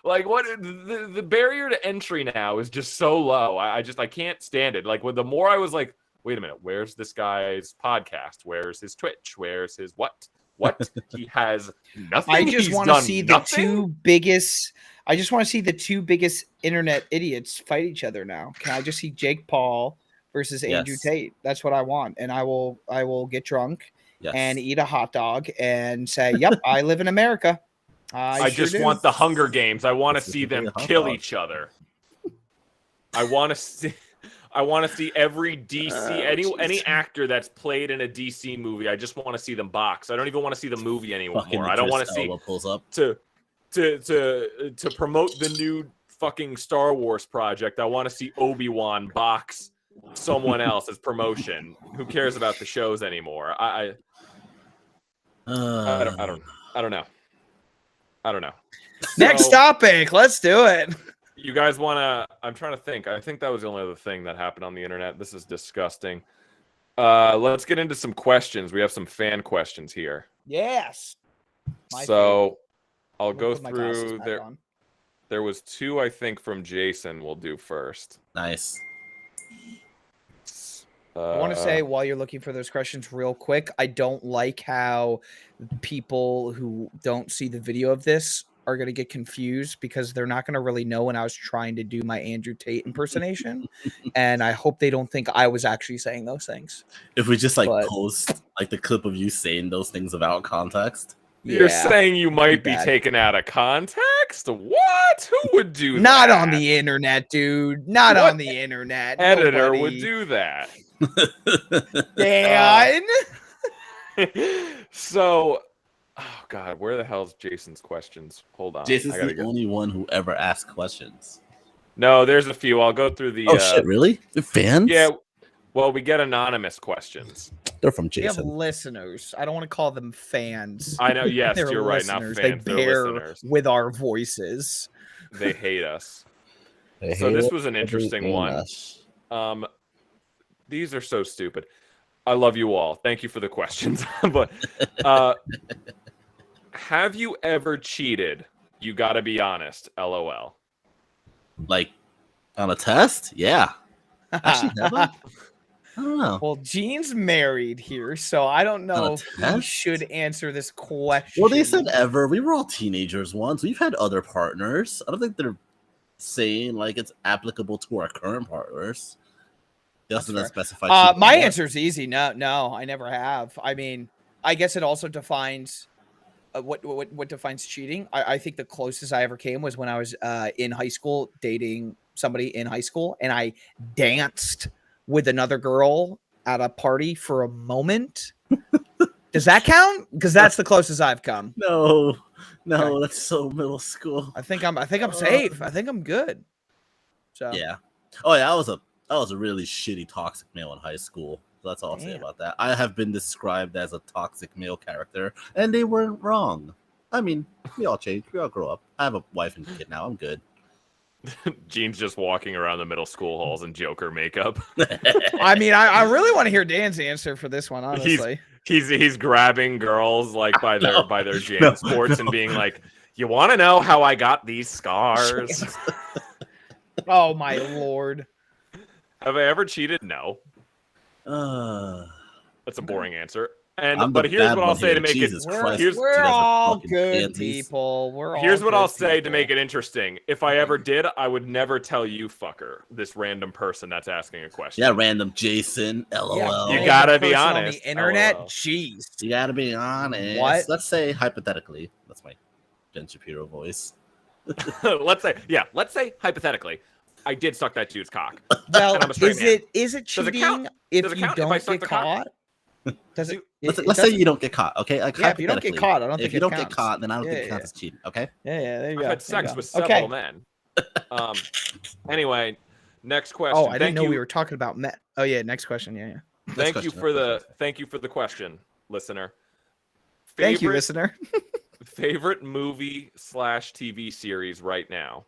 Like, what the barrier to entry now is just so low. I can't stand it. Like, the more I was like, wait a minute, where's this guy's podcast? Where's his Twitch? Where's his what? He has nothing. I just want to see the two biggest internet idiots fight each other now. Can I just see Jake Paul versus Andrew Tate? That's what I want. And I will get drunk and eat a hot dog and say, yep, I live in America. I just want the Hunger Games. I want to see them kill each other. I want to see every DC any actor that's played in a DC movie. I just want to see them box. I don't even want to see the movie anymore. I don't want to see pulls up to promote the new fucking Star Wars project. I want to see Obi-Wan box someone else as promotion. Who cares about the shows anymore? I don't know. Next topic. Let's do it. You guys want to... I'm trying to think. I think that was the only other thing that happened on the internet. This is disgusting. Let's get into some questions. We have some fan questions here. Yes. So I'll go through there. There was two, I think, from Jason we'll do first. Nice. I want to say, while you're looking for those questions real quick, I don't like how people who don't see the video of this are going to get confused, because they're not going to really know when I was trying to do my Andrew Tate impersonation. And I hope they don't think I was actually saying those things. If we just post like the clip of you saying those things without context. You're saying you might be taken out of context? What? Who would do that? Not on the internet, dude. Not on the internet. Editor would do that. Dan. So, oh God, where the hell's Jason's questions? Hold on. Jason's the only one who ever asked questions. No, there's a few. I'll go through the. Oh shit! Really? They're fans? Yeah. Well, we get anonymous questions. They're from Jason. We have listeners. I don't want to call them fans. I know. Yes, you're right. Not fans. They bear with our voices. They hate us. So this was an interesting one. These are so stupid. I love you all. Thank you for the questions. But have you ever cheated? You got to be honest. LOL. Like on a test? Yeah. Actually, never. I don't know. Well, Gene's married here, so I don't know if he should answer this question. Well, they said ever. We were all teenagers once. We've had other partners. I don't think they're saying like it's applicable to our current partners. Doesn't fair. specify. My answer is easy. No, I never have. I mean, I guess it also defines what defines cheating. I think the closest I ever came was when I was in high school dating somebody in high school, and I danced with another girl at a party for a moment. Does that count? Because that's the closest I've come. No, Okay. that's so middle school. I think I'm safe. I think I'm good. So Yeah. Oh yeah, I was a really shitty toxic male in high school. So that's all I'll say Damn. about that. I have been described as a toxic male character, and they weren't wrong. I mean, we all change. We all grow up. I have a wife and kid now. I'm good. Gene's just walking around the middle school halls in Joker makeup. I mean, I really want to hear Dan's answer for this one, honestly. He's grabbing girls like by their jam sports and being like, "You want to know how I got these scars?" Oh my lord! Have I ever cheated? No. That's a boring answer. But here's what I'll say to make it. We're all good people. Here's what I'll say to make it interesting. If I ever did, I would never tell you, fucker, this random person that's asking a question. Yeah, random Jason. LOL. You gotta be honest. On the internet, LOL. jeez. You gotta be honest. What? Let's say hypothetically. That's my Ben Shapiro voice. let's say hypothetically, I did suck that dude's cock. Well, And I'm a straight man. is it Does it cheating count? if Does it you count if I don't suck get the cock? caught? Does it? Let's say you don't get caught, okay? Like, Yeah, if you don't get caught, I don't think if you it don't counts. get caught, then I don't think it Yeah, counts as cheating, okay? Yeah, there you go. I've had there you sex go. with several men. Anyway, next question. Oh, I didn't know we were talking about men. Oh yeah, next question. Yeah. Thank you for the question, listener. Thank you, listener. Favorite movie / TV series right now.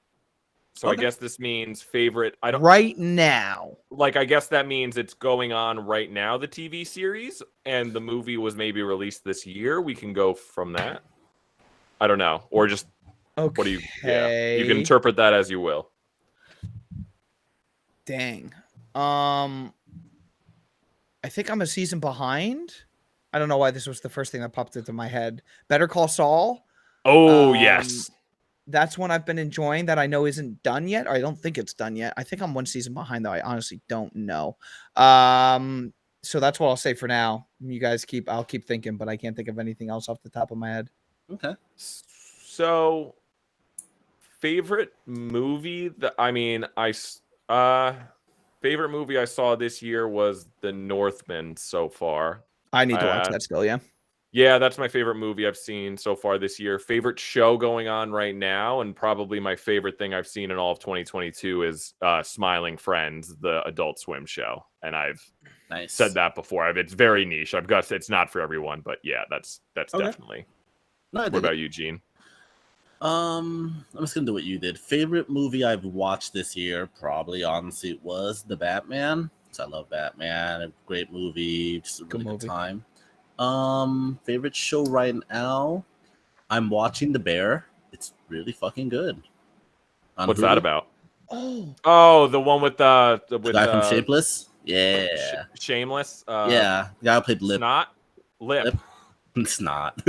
So Okay. I guess this means favorite. I don't Right now. like. I guess that means it's going on right now. The TV series and the movie was maybe released this year. We can go from that. I don't know, or just Okay. what do you? Yeah, you can interpret that as you will. Dang. I think I'm a season behind. I don't know why this was the first thing that popped into my head. Better Call Saul. Oh yes. That's one I've been enjoying that I know isn't done yet. Or I don't think it's done yet. I think I'm one season behind though. I honestly don't know. So that's what I'll say for now. You guys I'll keep thinking, but I can't think of anything else off the top of my head. Okay. So, favorite movie favorite movie I saw this year was The Northman so far. I need to watch that still, yeah. Yeah, that's my favorite movie I've seen so far this year. Favorite show going on right now, and probably my favorite thing I've seen in all of 2022 is Smiling Friends, the Adult Swim show. And I've said that before. It's very niche. It's not for everyone, but yeah, that's Okay. definitely. No, What about you, Gene? I'm just gonna do what you did. Favorite movie I've watched this year, probably honestly, was The Batman. So I love Batman. A great movie, just a really good time. Favorite show right now, I'm watching The Bear. It's really fucking good. What's that about? Oh, the one with the guy from Shapeless. Yeah. Shameless. Yeah, the guy who played Lip. Snot. Lip. It's not.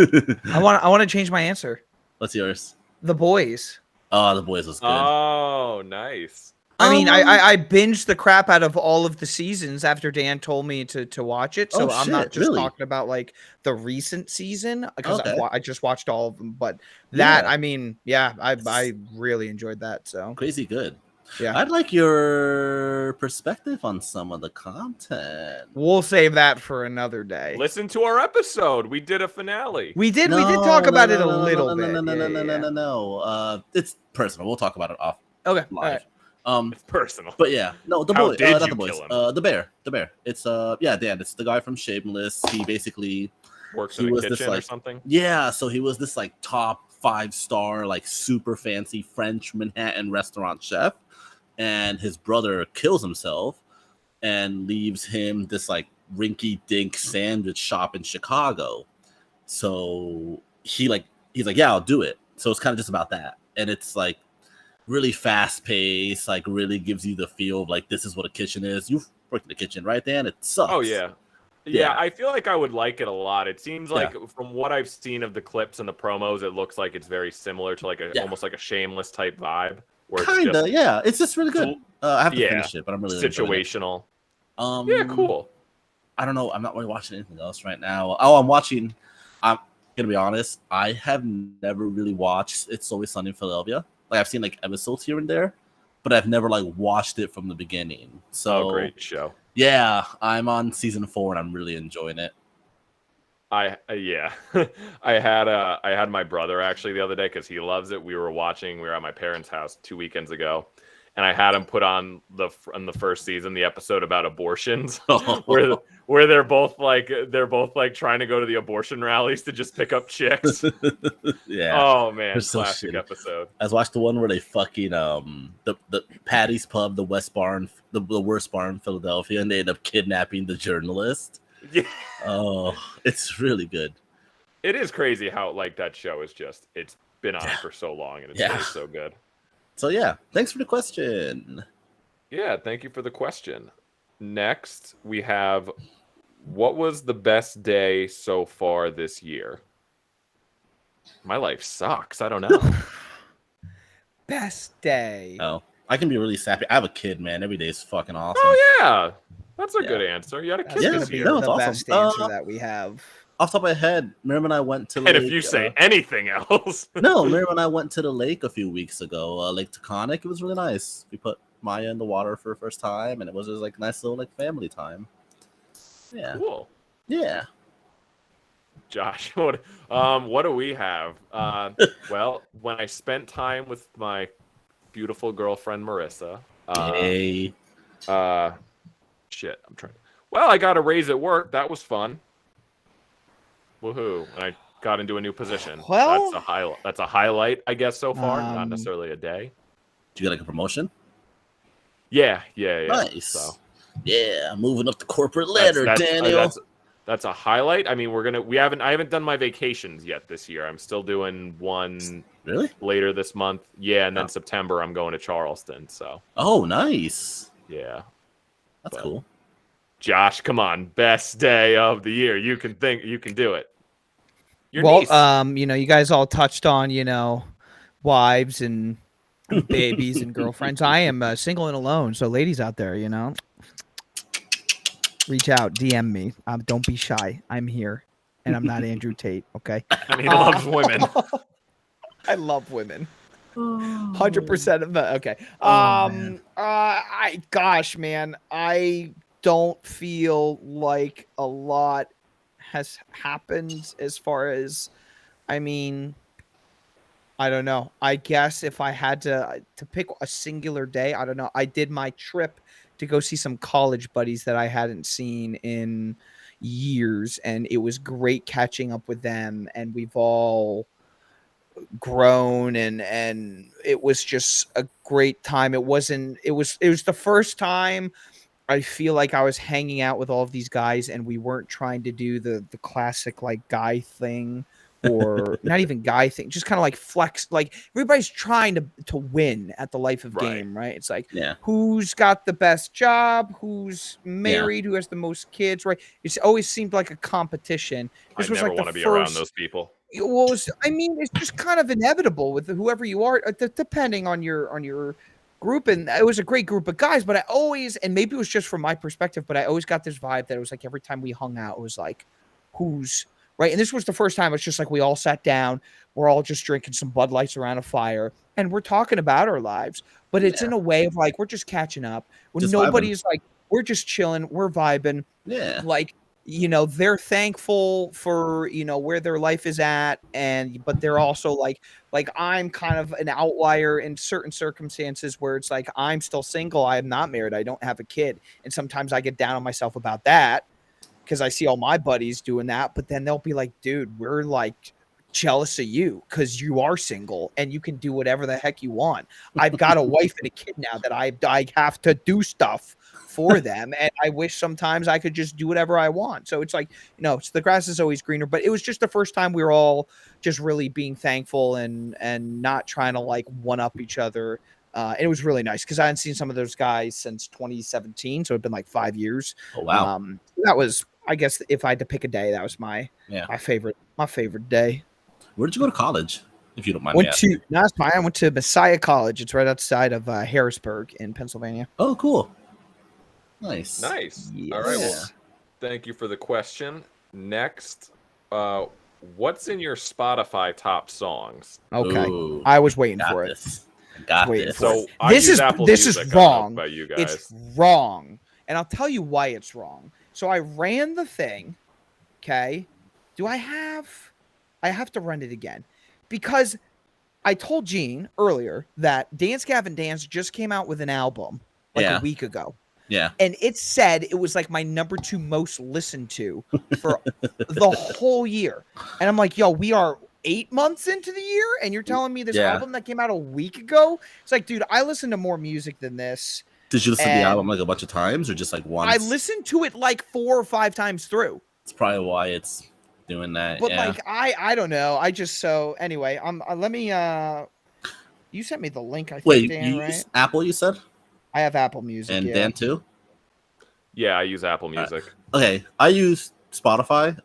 I want to change my answer. What's yours? The Boys. Oh, The Boys was good. Oh, nice. I mean, I binged the crap out of all of the seasons after Dan told me to watch it. So I'm not just talking about like the recent season because I just watched all of them. But that, I mean, yeah, I really enjoyed that. So crazy good. Yeah, I'd like your perspective on some of the content. We'll save that for another day. Listen to our episode. We did a finale. We did talk about it a little bit. No. It's personal. We'll talk about it off. Okay. Live. All right. It's personal. But yeah, no, the How boy, did not you the boys. kill him? The bear. It's Dan. It's the guy from Shameless. He basically works in a kitchen or something. Yeah, so he was this like top 5-star, like super fancy French Manhattan restaurant chef, and his brother kills himself and leaves him this like rinky-dink sandwich shop in Chicago. So he's like, yeah, I'll do it. So it's kind of just about that, and it's like really fast paced, like really gives you the feel of like this is what a kitchen is. You've worked in the kitchen, right, Dan? It sucks. Oh yeah. I feel like I would like it a lot. It seems like from what I've seen of the clips and the promos, it looks like it's very similar to like almost like a Shameless type vibe. Kinda, it's just really good. I have to finish it, but I'm really situational. Yeah, cool. I don't know. I'm not really watching anything else right now. Oh, I'm gonna be honest. I have never really watched It's Always Sunny in Philadelphia. Like I've seen like episodes here and there, but I've never like watched it from the beginning. So great show. Yeah, I'm on season 4 and I'm really enjoying it. Yeah, I had my brother actually the other day because he loves it. We were at my parents' house 2 weekends ago, and I had him put on the first season the episode about abortions, where they're both like trying to go to the abortion rallies to just pick up chicks. Yeah. Oh man, so classic shitty. episode. I watched the one where they fucking the Patty's Pub, the West Barn, the worst bar in Philadelphia, and they end up kidnapping the journalist. Yeah. Oh, it's really good. It is crazy how like that show is just it's been on for so long and it's really so good. So yeah, thanks for the question. Yeah, thank you for the question. Next, we have what was the best day so far this year? My life sucks. I don't know. Best day. Oh, I can be really sappy. I have a kid, man. Every day is fucking awesome. Oh yeah. That's a good answer. You had a kid this year. The best answer that we have. Off the top of my head, remember when I went to and if you say anything else. No, remember when I went to the lake a few weeks ago, Lake Taconic? It was really nice. We put Maya in the water for the first time, and it was just like a nice little like family time. Yeah. Cool. Yeah. Josh, what do we have? Well, when I spent time with my beautiful girlfriend Marissa. Hey. Shit, I'm trying. Well, I got a raise at work. That was fun. Woohoo! And I got into a new position. Well, that's a highlight, I guess, so far. Not necessarily a day. Did you get like a promotion? Yeah. Nice. So, yeah, moving up the corporate ladder, Daniel. That's a highlight. I mean, I haven't done my vacations yet this year. I'm still doing one later this month. Yeah, and then September I'm going to Charleston. So. Oh, nice. Yeah. That's cool. Josh, come on. Best day of the year. You can do it. Your well, niece. You guys all touched on, wives and babies and girlfriends. I am single and alone. So ladies out there, reach out, DM me. Don't be shy. I'm here and I'm not Andrew Tate. Okay. And he loves women. I love women. 100% of that. Okay. Man, I don't feel like a lot has happened as far as, I don't know. I guess if I had to pick a singular day, I don't know. I did my trip to go see some college buddies that I hadn't seen in years, and it was great catching up with them, and we've all grown and it was just a great time. It was the first time I feel like I was hanging out with all of these guys and we weren't trying to do the classic like guy thing or not even guy thing, just kind of like flex. Like everybody's trying to win at the life of game, right? It's like who's got the best job, who's married, who has the most kids, right? It's always seemed like a competition. This was never want to be around those people. Well, it's just kind of inevitable with whoever you are, depending on your group. And it was a great group of guys, but I always, and maybe it was just from my perspective, but I always got this vibe that it was like every time we hung out, it was like, who's right. And this was the first time it's just like we all sat down, we're all just drinking some Bud Lights around a fire, and we're talking about our lives. But it's in a way of like we're just catching up when just nobody's vibing. Like we're just chilling, we're vibing. Yeah, like. They're thankful for, where their life is at. But they're also like I'm kind of an outlier in certain circumstances where it's like, I'm still single. I am not married. I don't have a kid. And sometimes I get down on myself about that because I see all my buddies doing that, but then they'll be like, dude, we're like jealous of you because you are single and you can do whatever the heck you want. I've got a wife and a kid now that I have to do stuff for them, and I wish sometimes I could just do whatever I want. So it's like, it's the grass is always greener, but it was just the first time we were all just really being thankful and not trying to like one up each other. And it was really nice because I hadn't seen some of those guys since 2017, so it'd been like 5 years. Oh wow. That was, I guess, if I had to pick a day, that was my favorite day. Where did you go to college, if you don't mind me asking? That's fine. I went to Messiah College. It's right outside of Harrisburg in Pennsylvania. Oh, cool. Nice. Nice. Yes. All right. Well, thank you for the question. Next, what's in your Spotify top songs? Okay. Ooh, I was waiting got for it. this. I got Waiting this. for it. So I use Apple This Music. is I don't know wrong. about you guys. It's wrong. And I'll tell you why it's wrong. So I ran the thing. Okay. I have to run it again because I told Gene earlier that Dance Gavin Dance just came out with an album like a week ago. Yeah. And it said it was like my number 2 most listened to for the whole year. And I'm like, yo, we are 8 months into the year and you're telling me this album that came out a week ago? It's like, dude, I listen to more music than this. Did you listen to the album like a bunch of times or just like once? I listened to it like 4 or 5 times through. It's probably why it's doing that. But like I don't know. I just anyway, let me you sent me the link, I think. Wait, Dan, you right? use Apple, you said? I have Apple Music. And Dan too? Yeah, I use Apple Music. Okay, I use Spotify.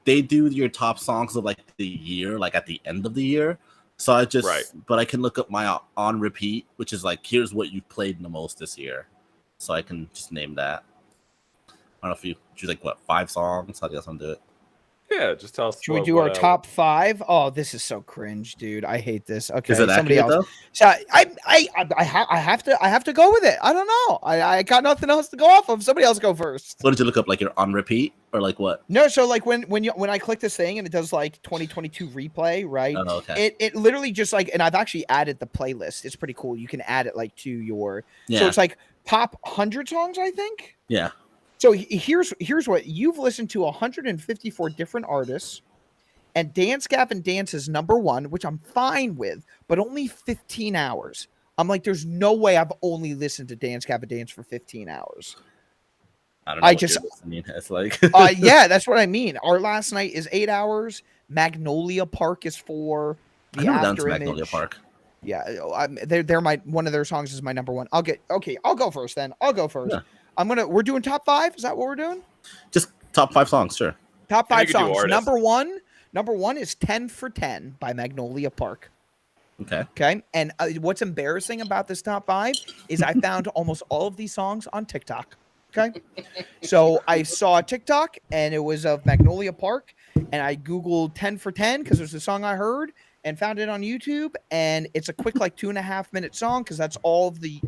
They do your top songs of like the year, like at the end of the year. So I just, but I can look up my on repeat, which is like, here's what you played the most this year. So I can just name that. I don't know if you choose like what 5 songs. How do you guys want to do it? Yeah, just tell us. Should we do our top 5? Oh, this is so cringe, dude. I hate this. Okay, is it somebody else. Though? So I have to go with it. I don't know. I got nothing else to go off of. Somebody else go first. What did you look up? Like your on repeat or like what? No, so like when I click this thing and it does like 2022 replay, right? Oh, okay. It literally just like, and I've actually added the playlist. It's pretty cool. You can add it like to your. So it's like top 100 songs, I think. Yeah. So here's what you've listened to: 154 different artists, and Dance Gavin Dance is number 1, which I'm fine with, but only 15 hours. I'm like, there's no way I've only listened to Dance Gavin Dance for 15 hours. I don't know. It's like, yeah, that's what I mean. Our last night is 8 hours. Magnolia Park is 4. The After Image. Magnolia Park. Yeah, they're one of their songs is my number 1. I'll go first then. I'll go first. Yeah. We're doing top 5. Is that what we're doing? Just top 5 songs, sure. Top 5 songs. Number one is 10 for 10 by Magnolia Park. Okay. And what's embarrassing about this top 5 is I found almost all of these songs on TikTok. Okay. So I saw a TikTok and it was of Magnolia Park, and I Googled 10 for 10 because there's a song I heard and found it on YouTube, and it's a quick like 2.5 minute song because that's all of the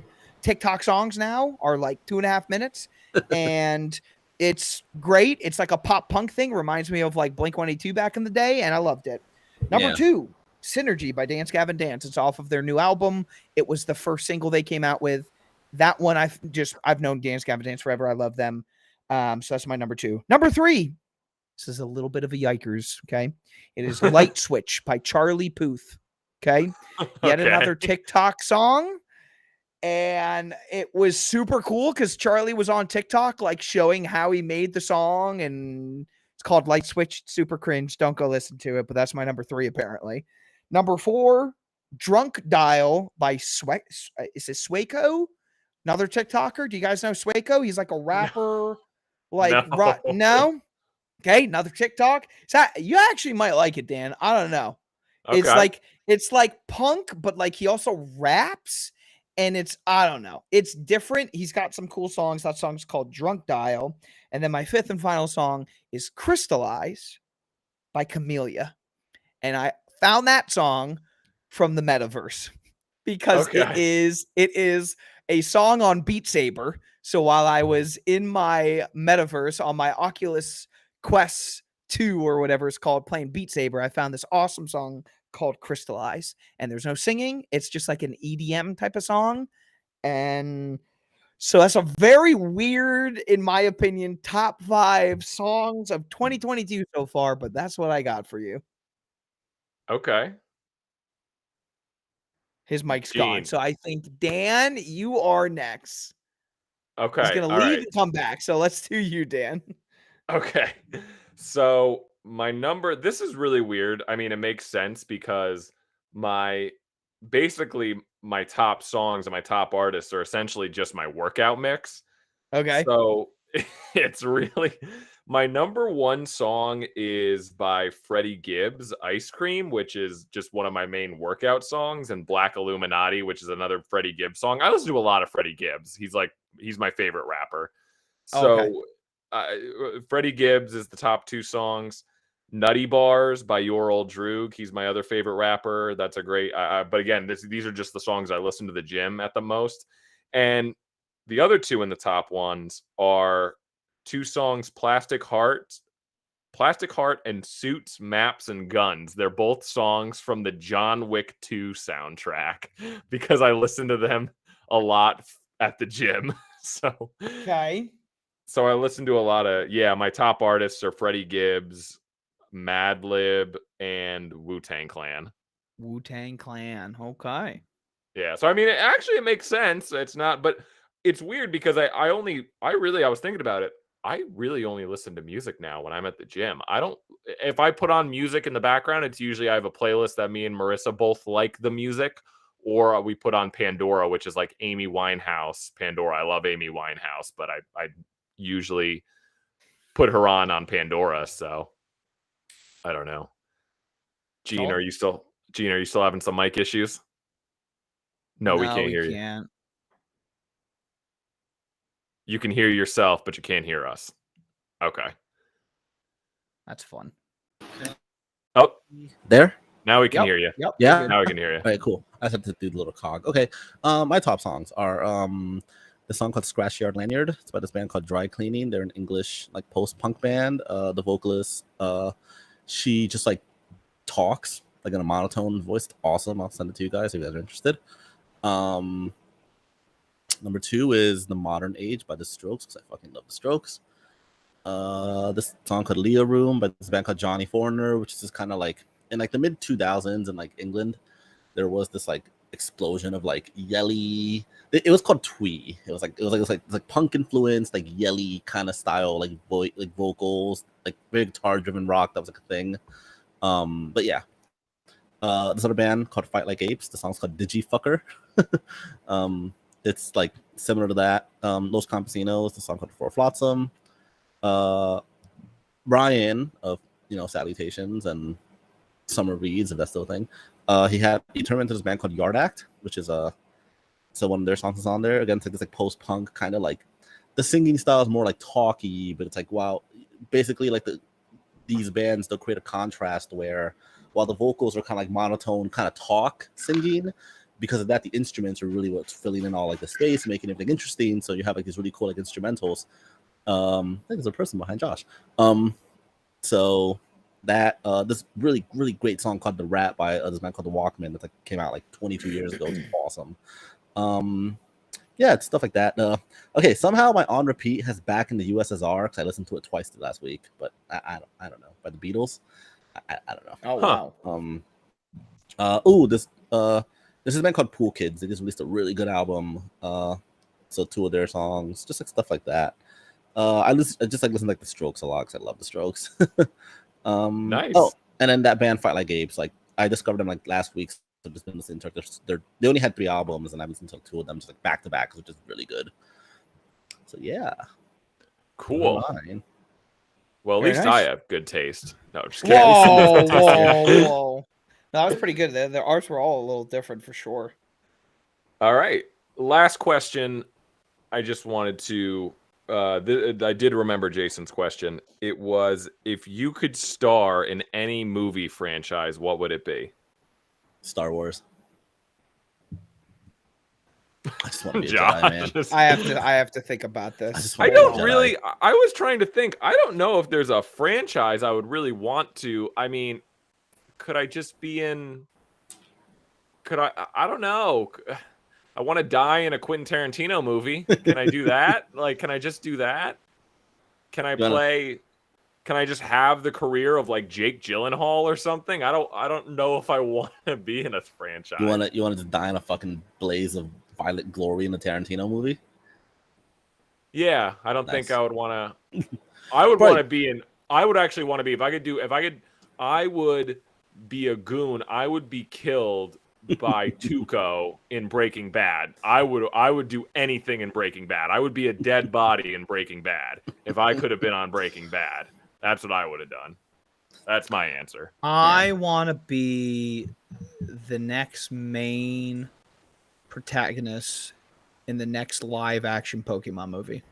TikTok songs now are like 2.5 minutes, and it's great. It's like a pop punk thing. Reminds me of like Blink-182 back in the day, and I loved it. Number 2, Synergy by Dance Gavin Dance. It's off of their new album. It was the first single they came out with. That one I've known Dance Gavin Dance forever. I love them. So that's my number 2. Number 3. This is a little bit of a yikers. Okay. It is Light Switch by Charlie Puth. Okay. Yet another TikTok song. And it was super cool because Charlie was on TikTok, like showing how he made the song, and it's called Light Switch. It's super cringe. Don't go listen to it, but that's my number 3, apparently. Number 4, Drunk Dial by is it Swayco? Another TikToker. Do you guys know Swayco? He's like a rapper. No. Okay, another TikTok. So you actually might like it, Dan. I don't know. Okay. It's like punk, but like he also raps. And I don't know. It's different. He's got some cool songs. That song's called Drunk Dial. And then my 5th and final song is Crystallize by Camellia. And I found that song from the metaverse because it is a song on Beat Saber. So while I was in my metaverse on my Oculus Quest 2 or whatever it's called playing Beat Saber, I found this awesome song called Crystallize, and there's no singing. It's just like an EDM type of song. And so that's a very weird, in my opinion, top 5 songs of 2022 so far, but that's what I got for you. Okay. His mic's gone. So I think, Dan, you are next. Okay. He's going to leave and come back. So let's do you, Dan. Okay. So my number, this is really weird. I mean, it makes sense because basically my top songs and my top artists are essentially just my workout mix. Okay. So it's really, my number 1 song is by Freddie Gibbs, Ice Cream, which is just one of my main workout songs, and Black Illuminati, which is another Freddie Gibbs song. I listen to a lot of Freddie Gibbs. He's like he's my favorite rapper. Okay. So Freddie Gibbs is the top 2 songs. Nutty Bars by Your Old Droog. He's my other favorite rapper. That's a great. But again, these are just the songs I listen to the gym at the most. And the other 2 in the top ones are 2 songs, Plastic Heart and Suits, Maps, and Guns. They're both songs from the John Wick 2 soundtrack because I listen to them a lot at the gym. So Okay. So I listen to a lot of, my top artists are Freddie Gibbs, Madlib, and Wu-Tang Clan. Wu-Tang Clan. Okay. Yeah, so I mean, it makes sense. It's not, but it's weird because I was thinking about it. I really only listen to music now when I'm at the gym. If I put on music in the background, it's usually I have a playlist that me and Marissa both like the music, or we put on Pandora, which is like Amy Winehouse. Pandora, I love Amy Winehouse, but I usually put her on Pandora, so I don't know. Gene, are you still having some mic issues? No, we can't hear you. You can hear yourself, but you can't hear us. Okay. That's fun. Oh, There? now we can hear you. Yep. Yeah? Now we can hear you. All right, cool. I just have to do the little cog. Okay. My top songs are the song called Scratchyard Lanyard. It's by this band called Dry Cleaning. They're an English like post-punk band. The vocalist, she just like talks like in a monotone voice. It's awesome. I'll send it to you guys if you guys are interested. Number 2 is The Modern Age by The Strokes, because I fucking love The Strokes. This song called Leah Room by this band called Johnny Foreigner, which is just kind of like in like the mid 2000s in like England, there was this like explosion of like yelly. It was called twee. It was like punk influenced, like yelly kind of style, like vocals, like very guitar driven rock. That was like a thing. But yeah, this other band called Fight Like Apes. The song's called Digifucker. It's like similar to that. Los Campesinos. The song called For Flotsam. Brian of Salutations and Summer Reads, if that's still a thing. He turned into this band called Yard Act, which is so one of their songs is on there. Again, it's like this like post punk kind of like the singing style is more like talky, but it's like wow, basically like these bands they'll create a contrast where while the vocals are kind of like monotone kind of talk singing, because of that the instruments are really what's filling in all like the space, making everything interesting. So you have like these really cool like instrumentals. I think there's a person behind Josh. So that this really great song called The Rat by this man called The Walkman that like came out like 22 years ago. It's awesome. Yeah, it's stuff like that. Okay, somehow my on repeat has Back in the USSR because I listened to it twice last week, but I don't know, by the Beatles. I don't know. Oh wow. This is a band called Pool Kids. They just released a really good album. So 2 of their songs, just like stuff like that. I just like listen to like the Strokes a lot because I love the Strokes. Nice. Oh, and then that band Fight Like Apes, like I discovered them like last week. So I've just been listening to they only had 3 albums, and I've listened to 2 of them just like back to back, which is really good. So yeah, cool. Well, at Very least nice. I have good taste. No, just kidding. Whoa. No, that was pretty good. Their arts were all a little different for sure. All right. Last question. I just wanted to. I did remember Jason's question. It was, if you could star in any movie franchise, what would it be? Star Wars. I just want to be a Josh. Jedi, man. I have to think about this. I don't really. I was trying to think. I don't know if there's a franchise I would really want to. I mean, could I just be in? Could I? I don't know. I want to die in a Quentin Tarantino movie. Can I do that? Like, can I just do that? Can I play? Can I just have the career of like Jake Gyllenhaal or something? I don't know if I want to be in a franchise. You want to just die in a fucking blaze of violet glory in a Tarantino movie? Yeah, I don't think I would want to. I would want to be in. I would actually want to be. I would be a goon. I would be killed by Tuco in Breaking Bad. I would do anything in Breaking Bad. I would be a dead body in Breaking Bad if I could have been on Breaking Bad. That's what I would have done. That's my answer. I want to be the next main protagonist in the next live action Pokemon movie?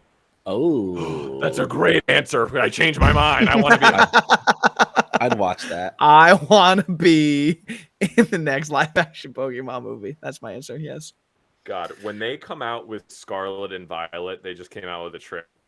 Oh, That's a great answer. I changed my mind. I want to be. I'd watch that. I want to be in the next live action Pokemon movie. That's my answer. Yes. God, when they come out with Scarlet and Violet, they just came out with a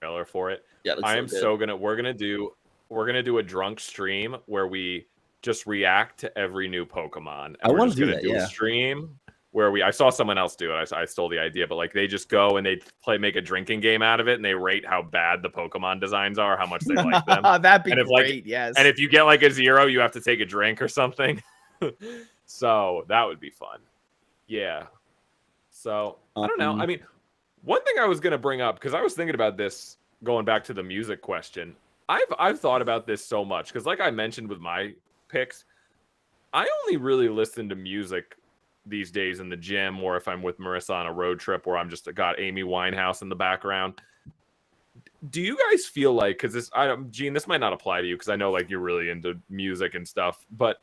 trailer for it. Yeah, I am so gonna. We're gonna do a drunk stream where we just react to every new Pokemon. And I want just to do gonna that. do Yeah. a stream where I saw someone else do it. I stole the idea, but like they just go and they make a drinking game out of it, and they rate how bad the Pokemon designs are, how much they like them. That'd be And if, great. Yes. And if you get like a 0, you have to take a drink or something. So that would be fun. Yeah. So I don't know. I mean, one thing I was gonna bring up, because I was thinking about this going back to the music question. I've thought about this so much because, like I mentioned with my picks, I only really listen to music these days in the gym, or if I'm with Marissa on a road trip where I'm just got Amy Winehouse in the background. Do you guys feel like, because this, Gene, this might not apply to you because I know like you're really into music and stuff, but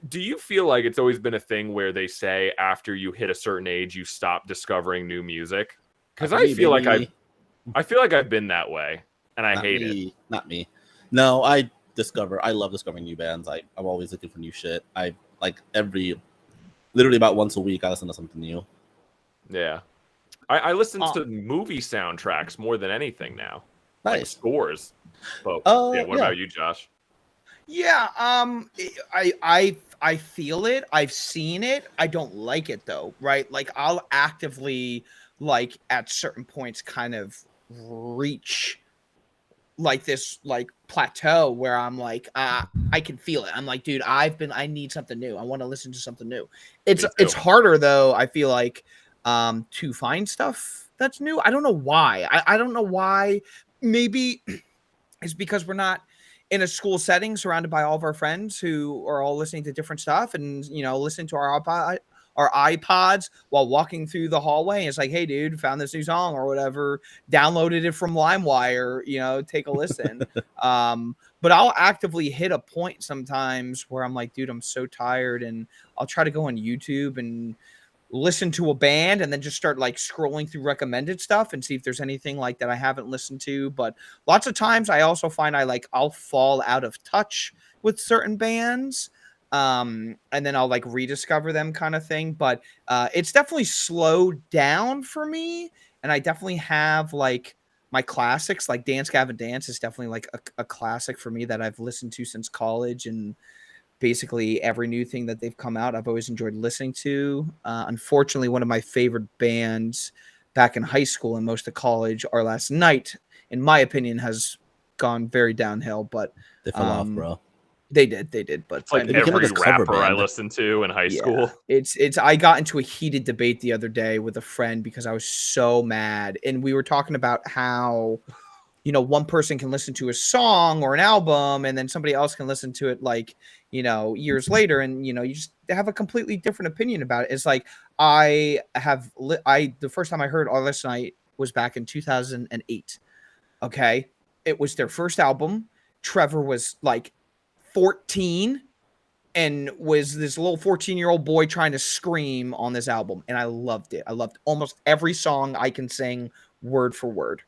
do you feel like it's always been a thing where they say after you hit a certain age you stop discovering new music? Because I feel like I've been that way, and I hate it. Not me. No, I love discovering new bands. I'm always looking for new shit. I like literally about once a week I listen to something new. Yeah. I listen to movie soundtracks more than anything now. Nice. Like scores. But what about you, Josh? Yeah, I feel it. I've seen it. I don't like it though, right? Like I'll actively like at certain points kind of reach like this like plateau where I'm like I can feel it. I'm like, dude, I need something new. I want to listen to something new. It's harder though, I feel like to find stuff that's new. I don't know why. I don't know why. Maybe it's because we're not in a school setting surrounded by all of our friends who are all listening to different stuff and, you know, listening to our iPods while walking through the hallway. And it's like, hey, dude, found this new song or whatever, downloaded it from LimeWire, you know, take a listen. But I'll actively hit a point sometimes where I'm like, dude, I'm so tired. And I'll try to go on YouTube and listen to a band and then just start like scrolling through recommended stuff and see if there's anything like that I haven't listened to. But lots of times I also find I'll fall out of touch with certain bands. And then I'll like rediscover them kind of thing. But it's definitely slowed down for me. And I definitely have like my classics, like Dance Gavin Dance is definitely like a classic for me that I've listened to since college, and basically every new thing that they've come out, I've always enjoyed listening to. Unfortunately, one of my favorite bands back in high school and most of college, Our Last Night, in my opinion, has gone very downhill. But they fell off, bro. They did. But it's like every rapper I listened to in high school. It's. I got into a heated debate the other day with a friend because I was so mad, and we were talking about how, you know, one person can listen to a song or an album and then somebody else can listen to it like, you know, years later. And, you know, you just have a completely different opinion about it. It's like the first time I heard All Last Night was back in 2008. Okay. It was their first album. Trevor was like 14 and was this little 14-year-old boy trying to scream on this album. And I loved it. I loved almost every song I can sing word for word.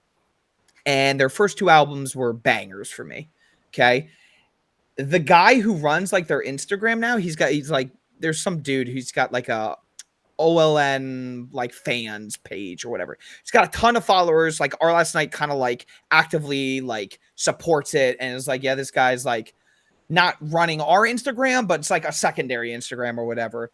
And their first two albums were bangers for me. Okay. The guy who runs like their Instagram now, he's like, there's some dude who's got like a OLN like fans page or whatever. He's got a ton of followers. Like Our Last Night kind of like actively like supports it. And it's like, yeah, this guy's like not running our Instagram, but it's like a secondary Instagram or whatever.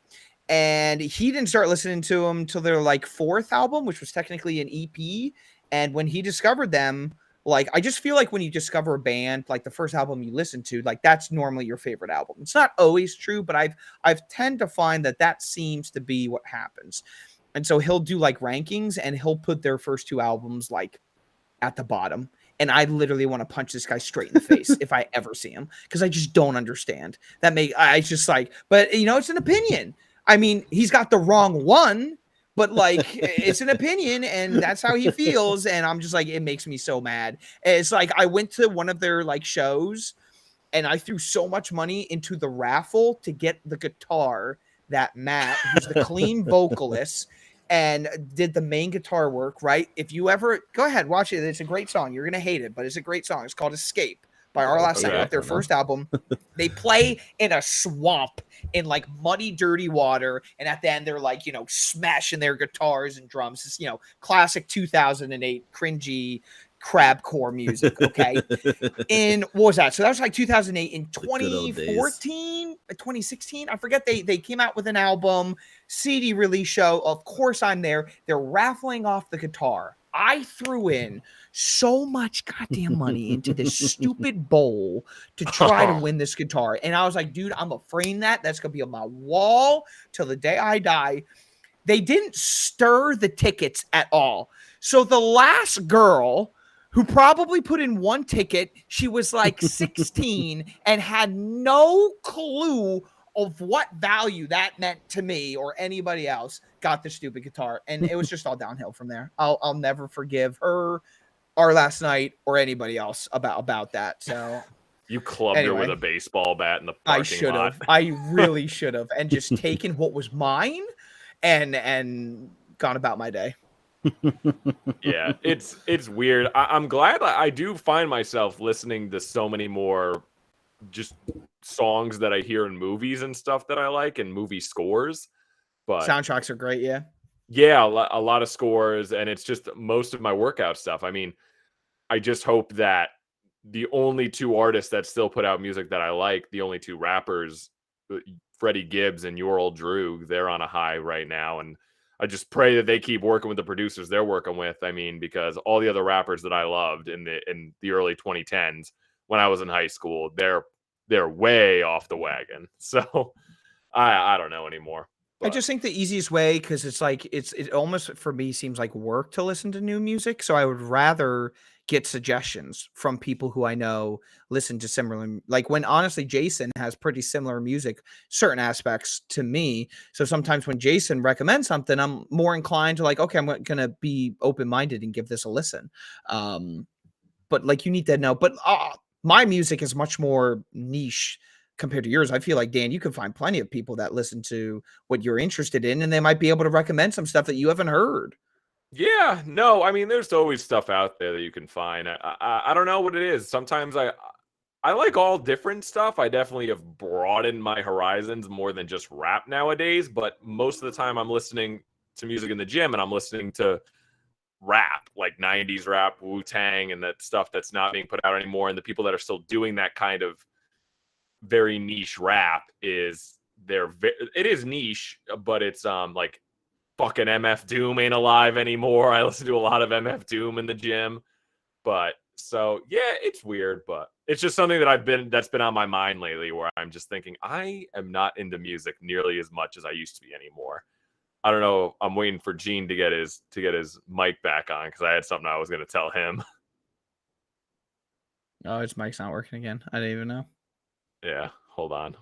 And he didn't start listening to them until their like fourth album, which was technically an EP. And when he discovered them, like, I just feel like when you discover a band, like the first album you listen to, like that's normally your favorite album. It's not always true, but I've tend to find that seems to be what happens. And so he'll do like rankings and he'll put their first two albums like at the bottom. And I literally want to punch this guy straight in the face if I ever see him, because I just don't understand that. I just like, but you know, it's an opinion. I mean, he's got the wrong one, but like it's an opinion and that's how he feels. And I'm just like, it makes me so mad. It's like I went to one of their like shows and I threw so much money into the raffle to get the guitar that Matt, who's the clean vocalist, and did the main guitar work, right? If you ever go ahead, watch it. It's a great song. You're gonna hate it, but it's a great song. It's called Escape by Our Last Night, off their first album. They play in a swamp in like muddy, dirty water, and at the end they're like, smashing their guitars and drums. It's classic 2008 cringy crabcore music. Okay. In what was that? So that was like 2008. In 2014, 2016, I forget, they came out with an album, CD release show. Of course I'm there. They're raffling off the guitar. I threw in so much goddamn money into this stupid bowl to try to win this guitar. And I was like, dude, I'm gonna frame that. That's gonna be on my wall till the day I die. They didn't stir the tickets at all. So the last girl who probably put in one ticket, she was like 16 and had no clue of what value that meant to me or anybody else, got the stupid guitar. And it was just all downhill from there. I'll never forgive her, Our Last Night, or anybody else about that. So you clubbed her with a baseball bat in the parking lot. I really should have. And just taken what was mine and gone about my day. Yeah, it's weird. I'm glad I do find myself listening to so many more just songs that I hear in movies and stuff that I like, and movie scores. But soundtracks are great. Yeah, a lot of scores, and it's just most of my workout stuff. I mean, I just hope that the only two artists that still put out music that I like, the only two rappers, Freddie Gibbs and Your Old Drew, they're on a high right now, and I just pray that they keep working with the producers they're working with. I mean, because all the other rappers that I loved in the early 2010s when I was in high school, they're way off the wagon. So I don't know anymore. But I just think the easiest way, because it's like it almost for me seems like work to listen to new music. So I would rather get suggestions from people who I know listen to similar, like when honestly Jason has pretty similar music, certain aspects to me. So sometimes when Jason recommends something, I'm more inclined to like, okay, I'm going to be open-minded and give this a listen. But like you need to know, but my music is much more niche compared to yours. I feel like, Dan, you can find plenty of people that listen to what you're interested in, and they might be able to recommend some stuff that you haven't heard. Yeah, no, I mean, there's always stuff out there that you can find. I don't know what it is. Sometimes I like all different stuff. I definitely have broadened my horizons more than just rap nowadays, but most of the time I'm listening to music in the gym, and I'm listening to rap, like 90s rap, Wu-Tang, and that stuff that's not being put out anymore. And the people that are still doing that kind of very niche rap it is niche, but it's like fucking MF Doom ain't alive anymore. I listen to a lot of MF Doom in the gym. But so yeah, it's weird, but it's just something that's been on my mind lately, where I'm just thinking I am not into music nearly as much as I used to be anymore. I don't know. I'm waiting for Gene to get his mic back on, because I had something I was going to tell him. Oh, his mic's not working again. I didn't even know. Yeah, hold on.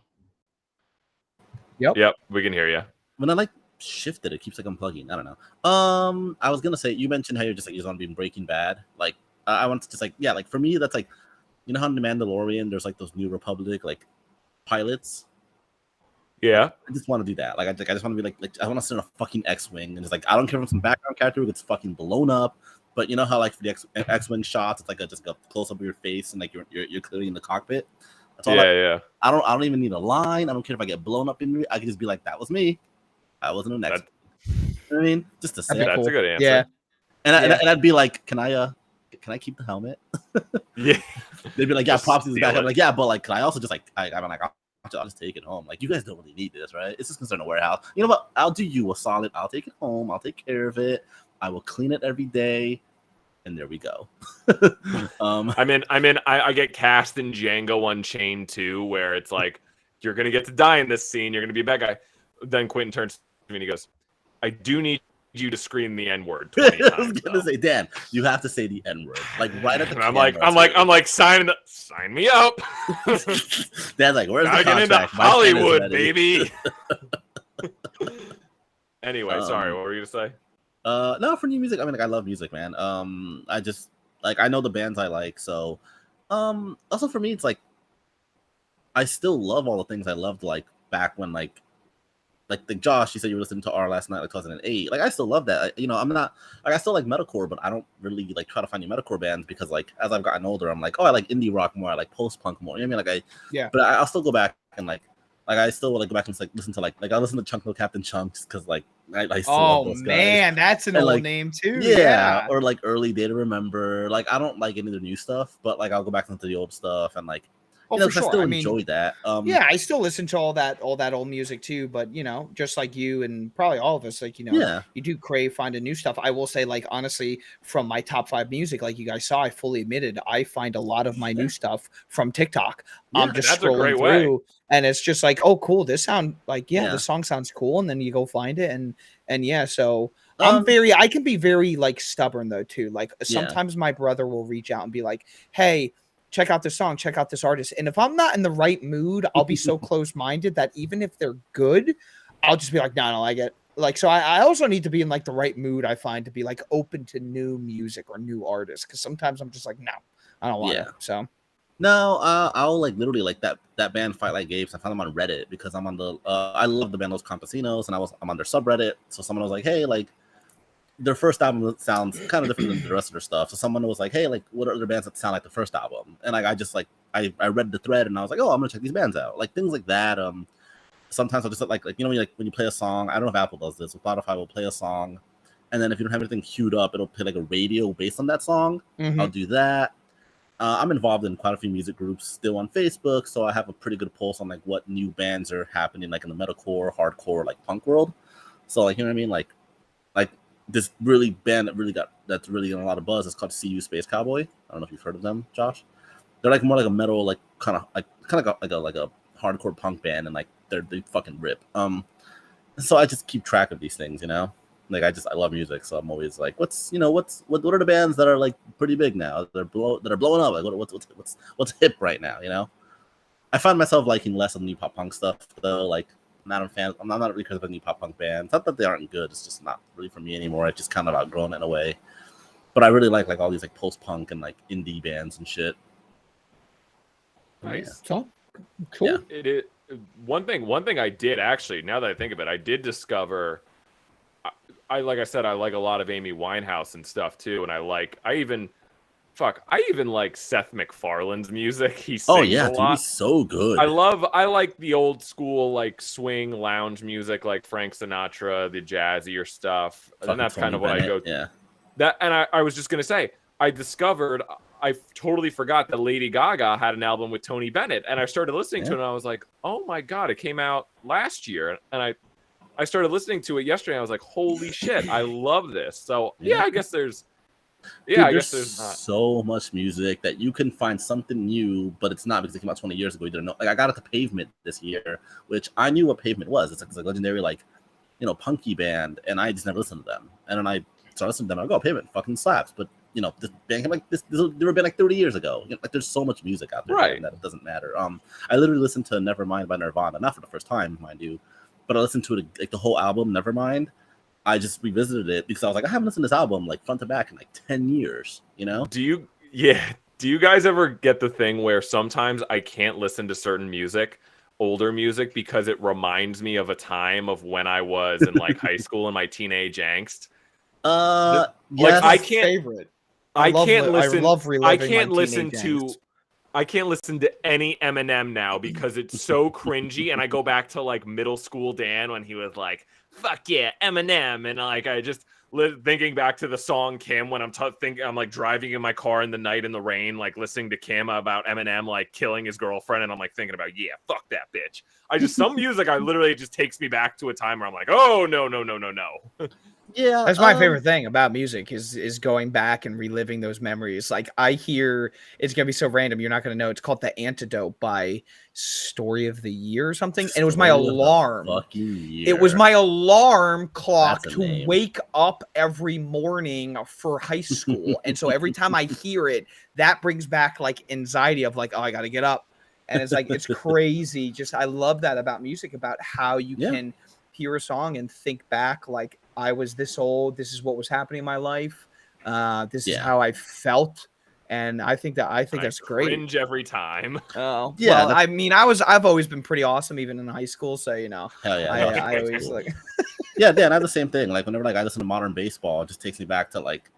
Yep, we can hear you. When I shifted, it keeps unplugging. I don't know. I was gonna say, you mentioned how you're just on being Breaking Bad. Like, I want to just for me, that's like, you know how in The Mandalorian there's like those New Republic pilots. Yeah, I just want to do that. I just want to be like I want to sit in a fucking X-wing, and it's like I don't care if some background character who gets fucking blown up, but you know how for the X-wing shots, it's just a close up of your face, and you're clearly in the cockpit. That's all. Yeah. I don't even need a line. I don't care if I get blown up in it. I can just be like, that was me. I wasn't an X-wing. You know what I mean? Just to say that's a good answer. Yeah. And I'd be like, can I keep the helmet? Yeah. They'd be like, yeah, props is back. it. I'm like, yeah, but can I also just I'll just take it home. You guys don't really need this, right? It's just concerned a warehouse. You know what? I'll do you a solid. I'll take it home. I'll take care of it. I will clean it every day. And there we go. I get cast in Django Unchained too, where it's like, you're gonna get to die in this scene. You're gonna be a bad guy. Then Quentin turns to me and he goes, "I do need you to scream the N-word 20 times." I was gonna say, Dan, you have to say the N-word, right at the. And I'm like, sign me up. Dan's like, where's the contract? Get into Hollywood, baby. Anyway, sorry, what were you gonna say? No, for new music, I love music, man. I just I know the bands I like, so also for me, it's I still love all the things I loved back when like the Josh, you said you were listening to R last night, like 2008. Like I still love that. You know, I'm not like I still like metalcore, but I don't really like try to find new metalcore bands because like as I've gotten older, I'm like, oh, I like indie rock more, I like post punk more. You know what I mean? But I'll still go back and like I still will like go back and like listen to like I listen to Chunk No Captain Chunks because like I still love those guys. Man, that's an and, old like, name too. Yeah, or like Early Day to Remember. Like I don't like any of the new stuff, but like I'll go back into the old stuff and like you know, for sure. I still enjoy that. Yeah, I still listen to all that old music too. But you know, just like you and probably all of us, like you know, you do crave finding new stuff. I will say, like honestly, from my top 5 music, like you guys saw, I fully admitted I find a lot of my new stuff from TikTok. I'm just scrolling through, and it's just like, oh, cool. This sound like this song sounds cool, and then you go find it, and yeah, so. I can be very like stubborn though too. Like sometimes my brother will reach out and be like, "Hey, check out this song, check out this artist." And if I'm not in the right mood, I'll be so close-minded that even if they're good, I'll just be like, no, I don't like it. Like, so I also need to be in like the right mood, I find, to be like open to new music or new artists. Cause sometimes I'm just like, no, I don't want it. So no, I'll like literally like that band Fight Like Apes. I found them on Reddit because I'm on the I love the band Los Campesinos and I'm on their subreddit. So someone was like, hey, like their first album sounds kind of different than the rest of their stuff. So someone was like, hey, like what are other bands that sound like the first album? And like I just like I read the thread and I was like, oh, I'm gonna check these bands out. Like things like that. Sometimes I'll just like you know when you play a song, I don't know if Apple does this, but Spotify will play a song, and then if you don't have anything queued up, it'll play like a radio based on that song. I'll do that. I'm involved in quite a few music groups still on Facebook, so I have a pretty good pulse on like what new bands are happening like in the metalcore, hardcore, like punk world. So like you know what I mean, like this really band that's really getting a lot of buzz. It's called CU Space Cowboy. I don't know if you've heard of them, Josh. They're like more like a metal, like kind of like a hardcore punk band, and like they fucking rip. So I just keep track of these things, you know. Like I love music, so I'm always like, what are the bands that are like pretty big now? That are blowing up. Like what's hip right now, you know? I find myself liking less of new pop punk stuff though. Like I'm not really critical of new pop punk bands. Not that they aren't good. It's just not really for me anymore. I just kind of outgrown it in a way. But I really like all these like post punk and like indie bands and shit. Nice. So cool. Yeah. It is one thing I did actually. Now that I think of it, I did discover. I like I said, I like a lot of Amy Winehouse and stuff too, and I even like Seth MacFarlane's music. He sings a lot. Dude, he's so good. I like the old school like swing lounge music, like Frank Sinatra, the jazzier stuff, and that's kind of what I go to. Yeah. That, and I was just gonna say, I totally forgot that Lady Gaga had an album with Tony Bennett, and I started listening to it, and I was like, oh my god, it came out last year, and I started listening to it yesterday, and I was like, holy shit, I love this. So I guess there's. Yeah, dude, I guess there's not so much music that you can find something new, but it's not because it came out 20 years ago. You didn't know. Like I got it to Pavement this year, which I knew what Pavement was. It's like a legendary, like, you know, punky band, and I just never listened to them. And then I started listening to them. I go, Pavement fucking slaps. But you know, this band came like this. They were been like 30 years ago. You know, like there's so much music out there, right? That it doesn't matter. I literally listened to Nevermind by Nirvana, not for the first time, mind you, but I listened to it like the whole album, Nevermind. I just revisited it because I was like, I haven't listened to this album like front to back in like 10 years, you know? Do you guys ever get the thing where sometimes I can't listen to certain music, older music, because it reminds me of a time of when I was in like high school and my teenage angst? Yes. Like I can't favorite. I can't listen to any Eminem now because it's so cringy, and I go back to like middle school Dan when he was like, fuck yeah, Eminem, and like I just thinking back to the song Kim when I'm like driving in my car in the night in the rain, like listening to Kim about Eminem like killing his girlfriend, and I'm like thinking about, yeah, fuck that bitch. Some music I literally just takes me back to a time where I'm like, oh no. Yeah, that's my favorite thing about music is going back and reliving those memories. Like I hear it's gonna be so random, you're not gonna know. It's called The Antidote by Story of the Year or something, and it was my alarm. It was my alarm clock to wake up every morning for high school, and so every time I hear it, that brings back like anxiety of like, oh, I got to get up, and it's like it's crazy. Just I love that about music, about how you can hear a song and think back like, I was this old, this is what was happening in my life, this is how I felt, and I think that's great. Cringe every time. Oh, Yeah, well, I mean, I've always been pretty awesome, even in high school. So hell yeah, I always like. yeah, Dan, I have the same thing. Like whenever like I listen to modern baseball, it just takes me back to like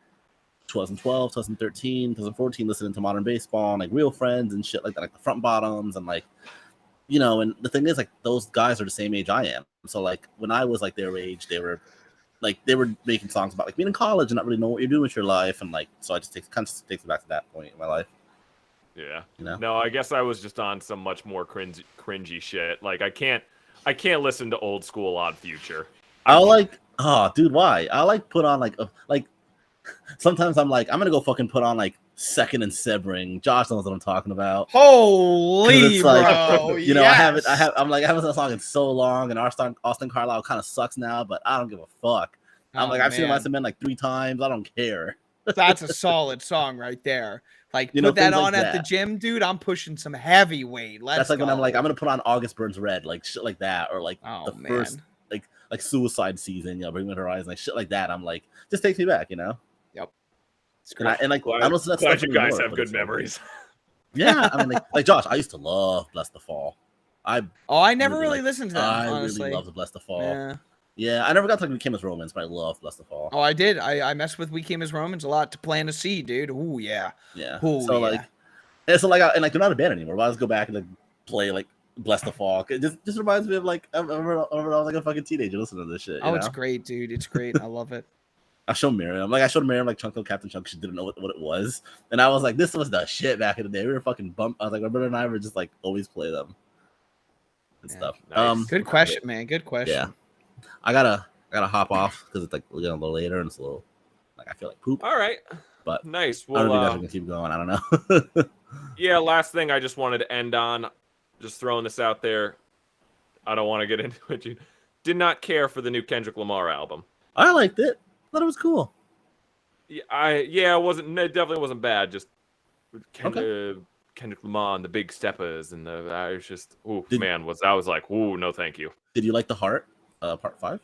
2012, 2013, 2014, listening to modern baseball and like Real Friends and shit like that, like the Front Bottoms and like, you know. And the thing is, like those guys are the same age I am. So like when I was like their age, they were making songs about like being in college and not really know what you're doing with your life, and like so I just takes me back to that point in my life. Yeah. You know? No, I guess I was just on some much more cringy shit. Like I can't listen to old school Odd Future. I'll like, oh dude, why? I like put on like sometimes I'm like, I'm gonna go fucking put on like Second and Sebring. Josh knows what I'm talking about. Holy like, bro! You know, yes. I haven't listened to that song in so long, and Austin Carlisle kind of sucks now, but I don't give a fuck. I'm like, I've seen Mice and Men like 3 times. I don't care. That's a solid song right there. Like, you know, put that things on like at the that. gym, dude. I'm pushing some heavyweight. That's like go. when I'm like, I'm gonna put on August Burns Red, like shit like that, or like first like Suicide Season, you know, Bring Me the Horizon, like shit like that. I'm like, just takes me back, you know. Yep. And like, glad, I don't that glad stuff you guys anymore, have but good it's memories. Yeah, I mean, like Josh, I used to love Bless the Fall. I never really listened to them. I honestly. really loved Bless the Fall. Yeah, I never got to We Came as Romans, but I love Bless the Fall. Oh, I did. I messed with We Came as Romans a lot to Plan to See, dude. Ooh, yeah. Yeah. Ooh, so yeah. like, and so like, and like they're not a band anymore. But I just go back and like play like Bless the Fall. It just reminds me of like I remember I was like a fucking teenager listening to this shit. You know? It's great, dude. It's great. I love it. I showed Miriam like Chunko Captain Chunk. She didn't know what it was, and I was like, this was the shit back in the day. We were fucking bump. I was like, my brother and I were just like always play them and stuff. Nice. Good question, man. Good question. Yeah, I gotta hop off because it's like we're getting a little later and it's a little like I feel like poop. All right, but nice. I don't know if you Well, guys can keep going. I don't know. yeah. Last thing I just wanted to end on, just throwing this out there. I don't want to get into it. You did not care for the new Kendrick Lamar album. I liked it. Thought it was cool. It wasn't. It definitely wasn't bad. Just Kendrick Lamar and the Big Steppers and I was just I was like, ooh, no, thank you. Did you like The Heart, part 5?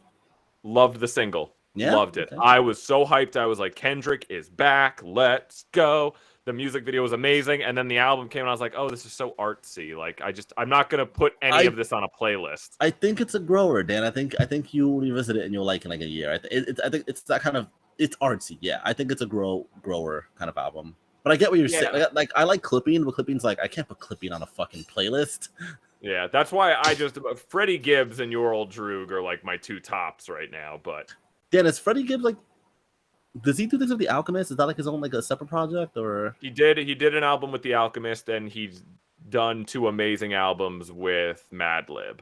Loved the single. Yeah, loved it. okay. I was so hyped. I was like, Kendrick is back. Let's go. The music video was amazing, and then the album came, and I was like, oh, this is so artsy. Like, I'm not gonna put any of this on a playlist. I think it's a grower, Dan. I think you'll revisit it and you'll like it in like a year. I think it's that kind of. It's artsy, yeah. I think it's a grower kind of album. But I get what you're saying. Like I like clipping, but clipping's like I can't put clipping on a fucking playlist. Yeah, that's why I just Freddie Gibbs and Your Old Droog are like my 2 tops right now. But Dan, is Freddie Gibbs like? Does he do things with The Alchemist? Is that like his own like a separate project or? He did an album with The Alchemist, and he's done 2 amazing albums with Madlib.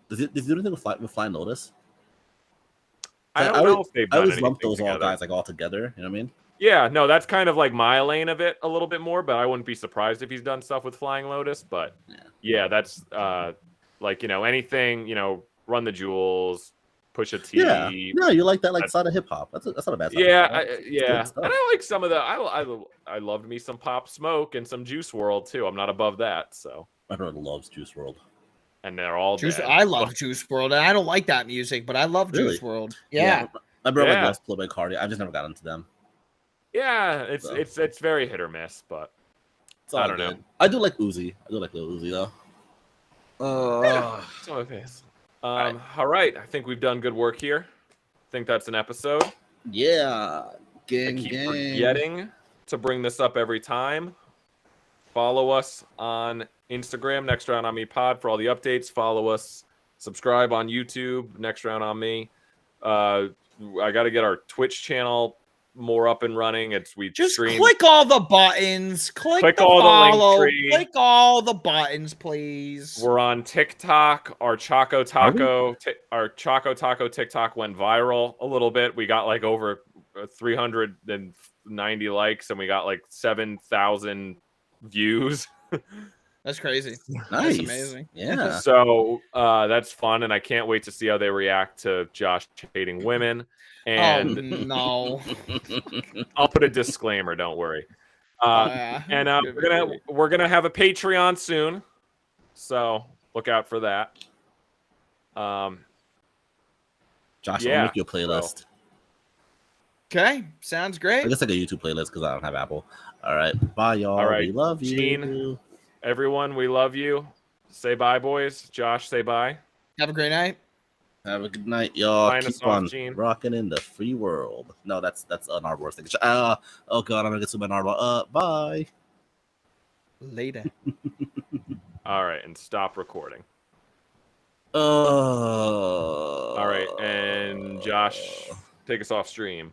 Does he do anything with Flying Lotus? I don't know if they've done I always anything lump those together. all guys like all together. You know what I mean? Yeah, no, that's kind of like my lane of it a little bit more, but I wouldn't be surprised if he's done stuff with Flying Lotus. But yeah, that's like, you know, anything, you know, Run the Jewels, Pusha T. Yeah, no, you like that like side of hip hop. That's not a bad side. Yeah, and I like some of the. I loved me some Pop Smoke and some Juice WRLD too. I'm not above that. So my brother loves Juice WRLD. And they're all dead. I love Juice WRLD, and I don't like that music, but I love Juice WRLD. Yeah. My brother loves Playboy Cardi. I've just never got into them. Yeah, it's very hit or miss, but I don't know. I do like Uzi. I do like Lil Uzi though. Some of his. All right, I think we've done good work here. I think that's an episode. Yeah, gang. I keep forgetting to bring this up every time. Follow us on Instagram, Next Round on Me Pod, for all the updates. Follow us, subscribe on YouTube, Next Round on Me. I got to get our Twitch channel more up and running. Click all the buttons. Click the follow. Click all the buttons, please. We're on TikTok. Our Choco Taco TikTok went viral a little bit. We got like over 390 likes, and we got like 7,000 views. That's crazy. Nice. That's amazing. Yeah. So that's fun, and I can't wait to see how they react to Josh hating women. And no. I'll put a disclaimer, don't worry. And we're gonna have a Patreon soon, so look out for that. Josh, I'll make you a playlist. Okay, sounds I great. guess like a YouTube playlist because I don't have Apple. All right, bye y'all. All right, We love you. Gene. Everyone, we love you. Say bye, boys. Josh, say bye. Have a great night. Have a good night, y'all. Sign us Keep off, on Gene. rocking in the free world. No, that's an Arbor thing. Oh god, I'm gonna get sued by Arbor. Bye. Later. All right, and stop recording. All All right, and Josh, take us off stream.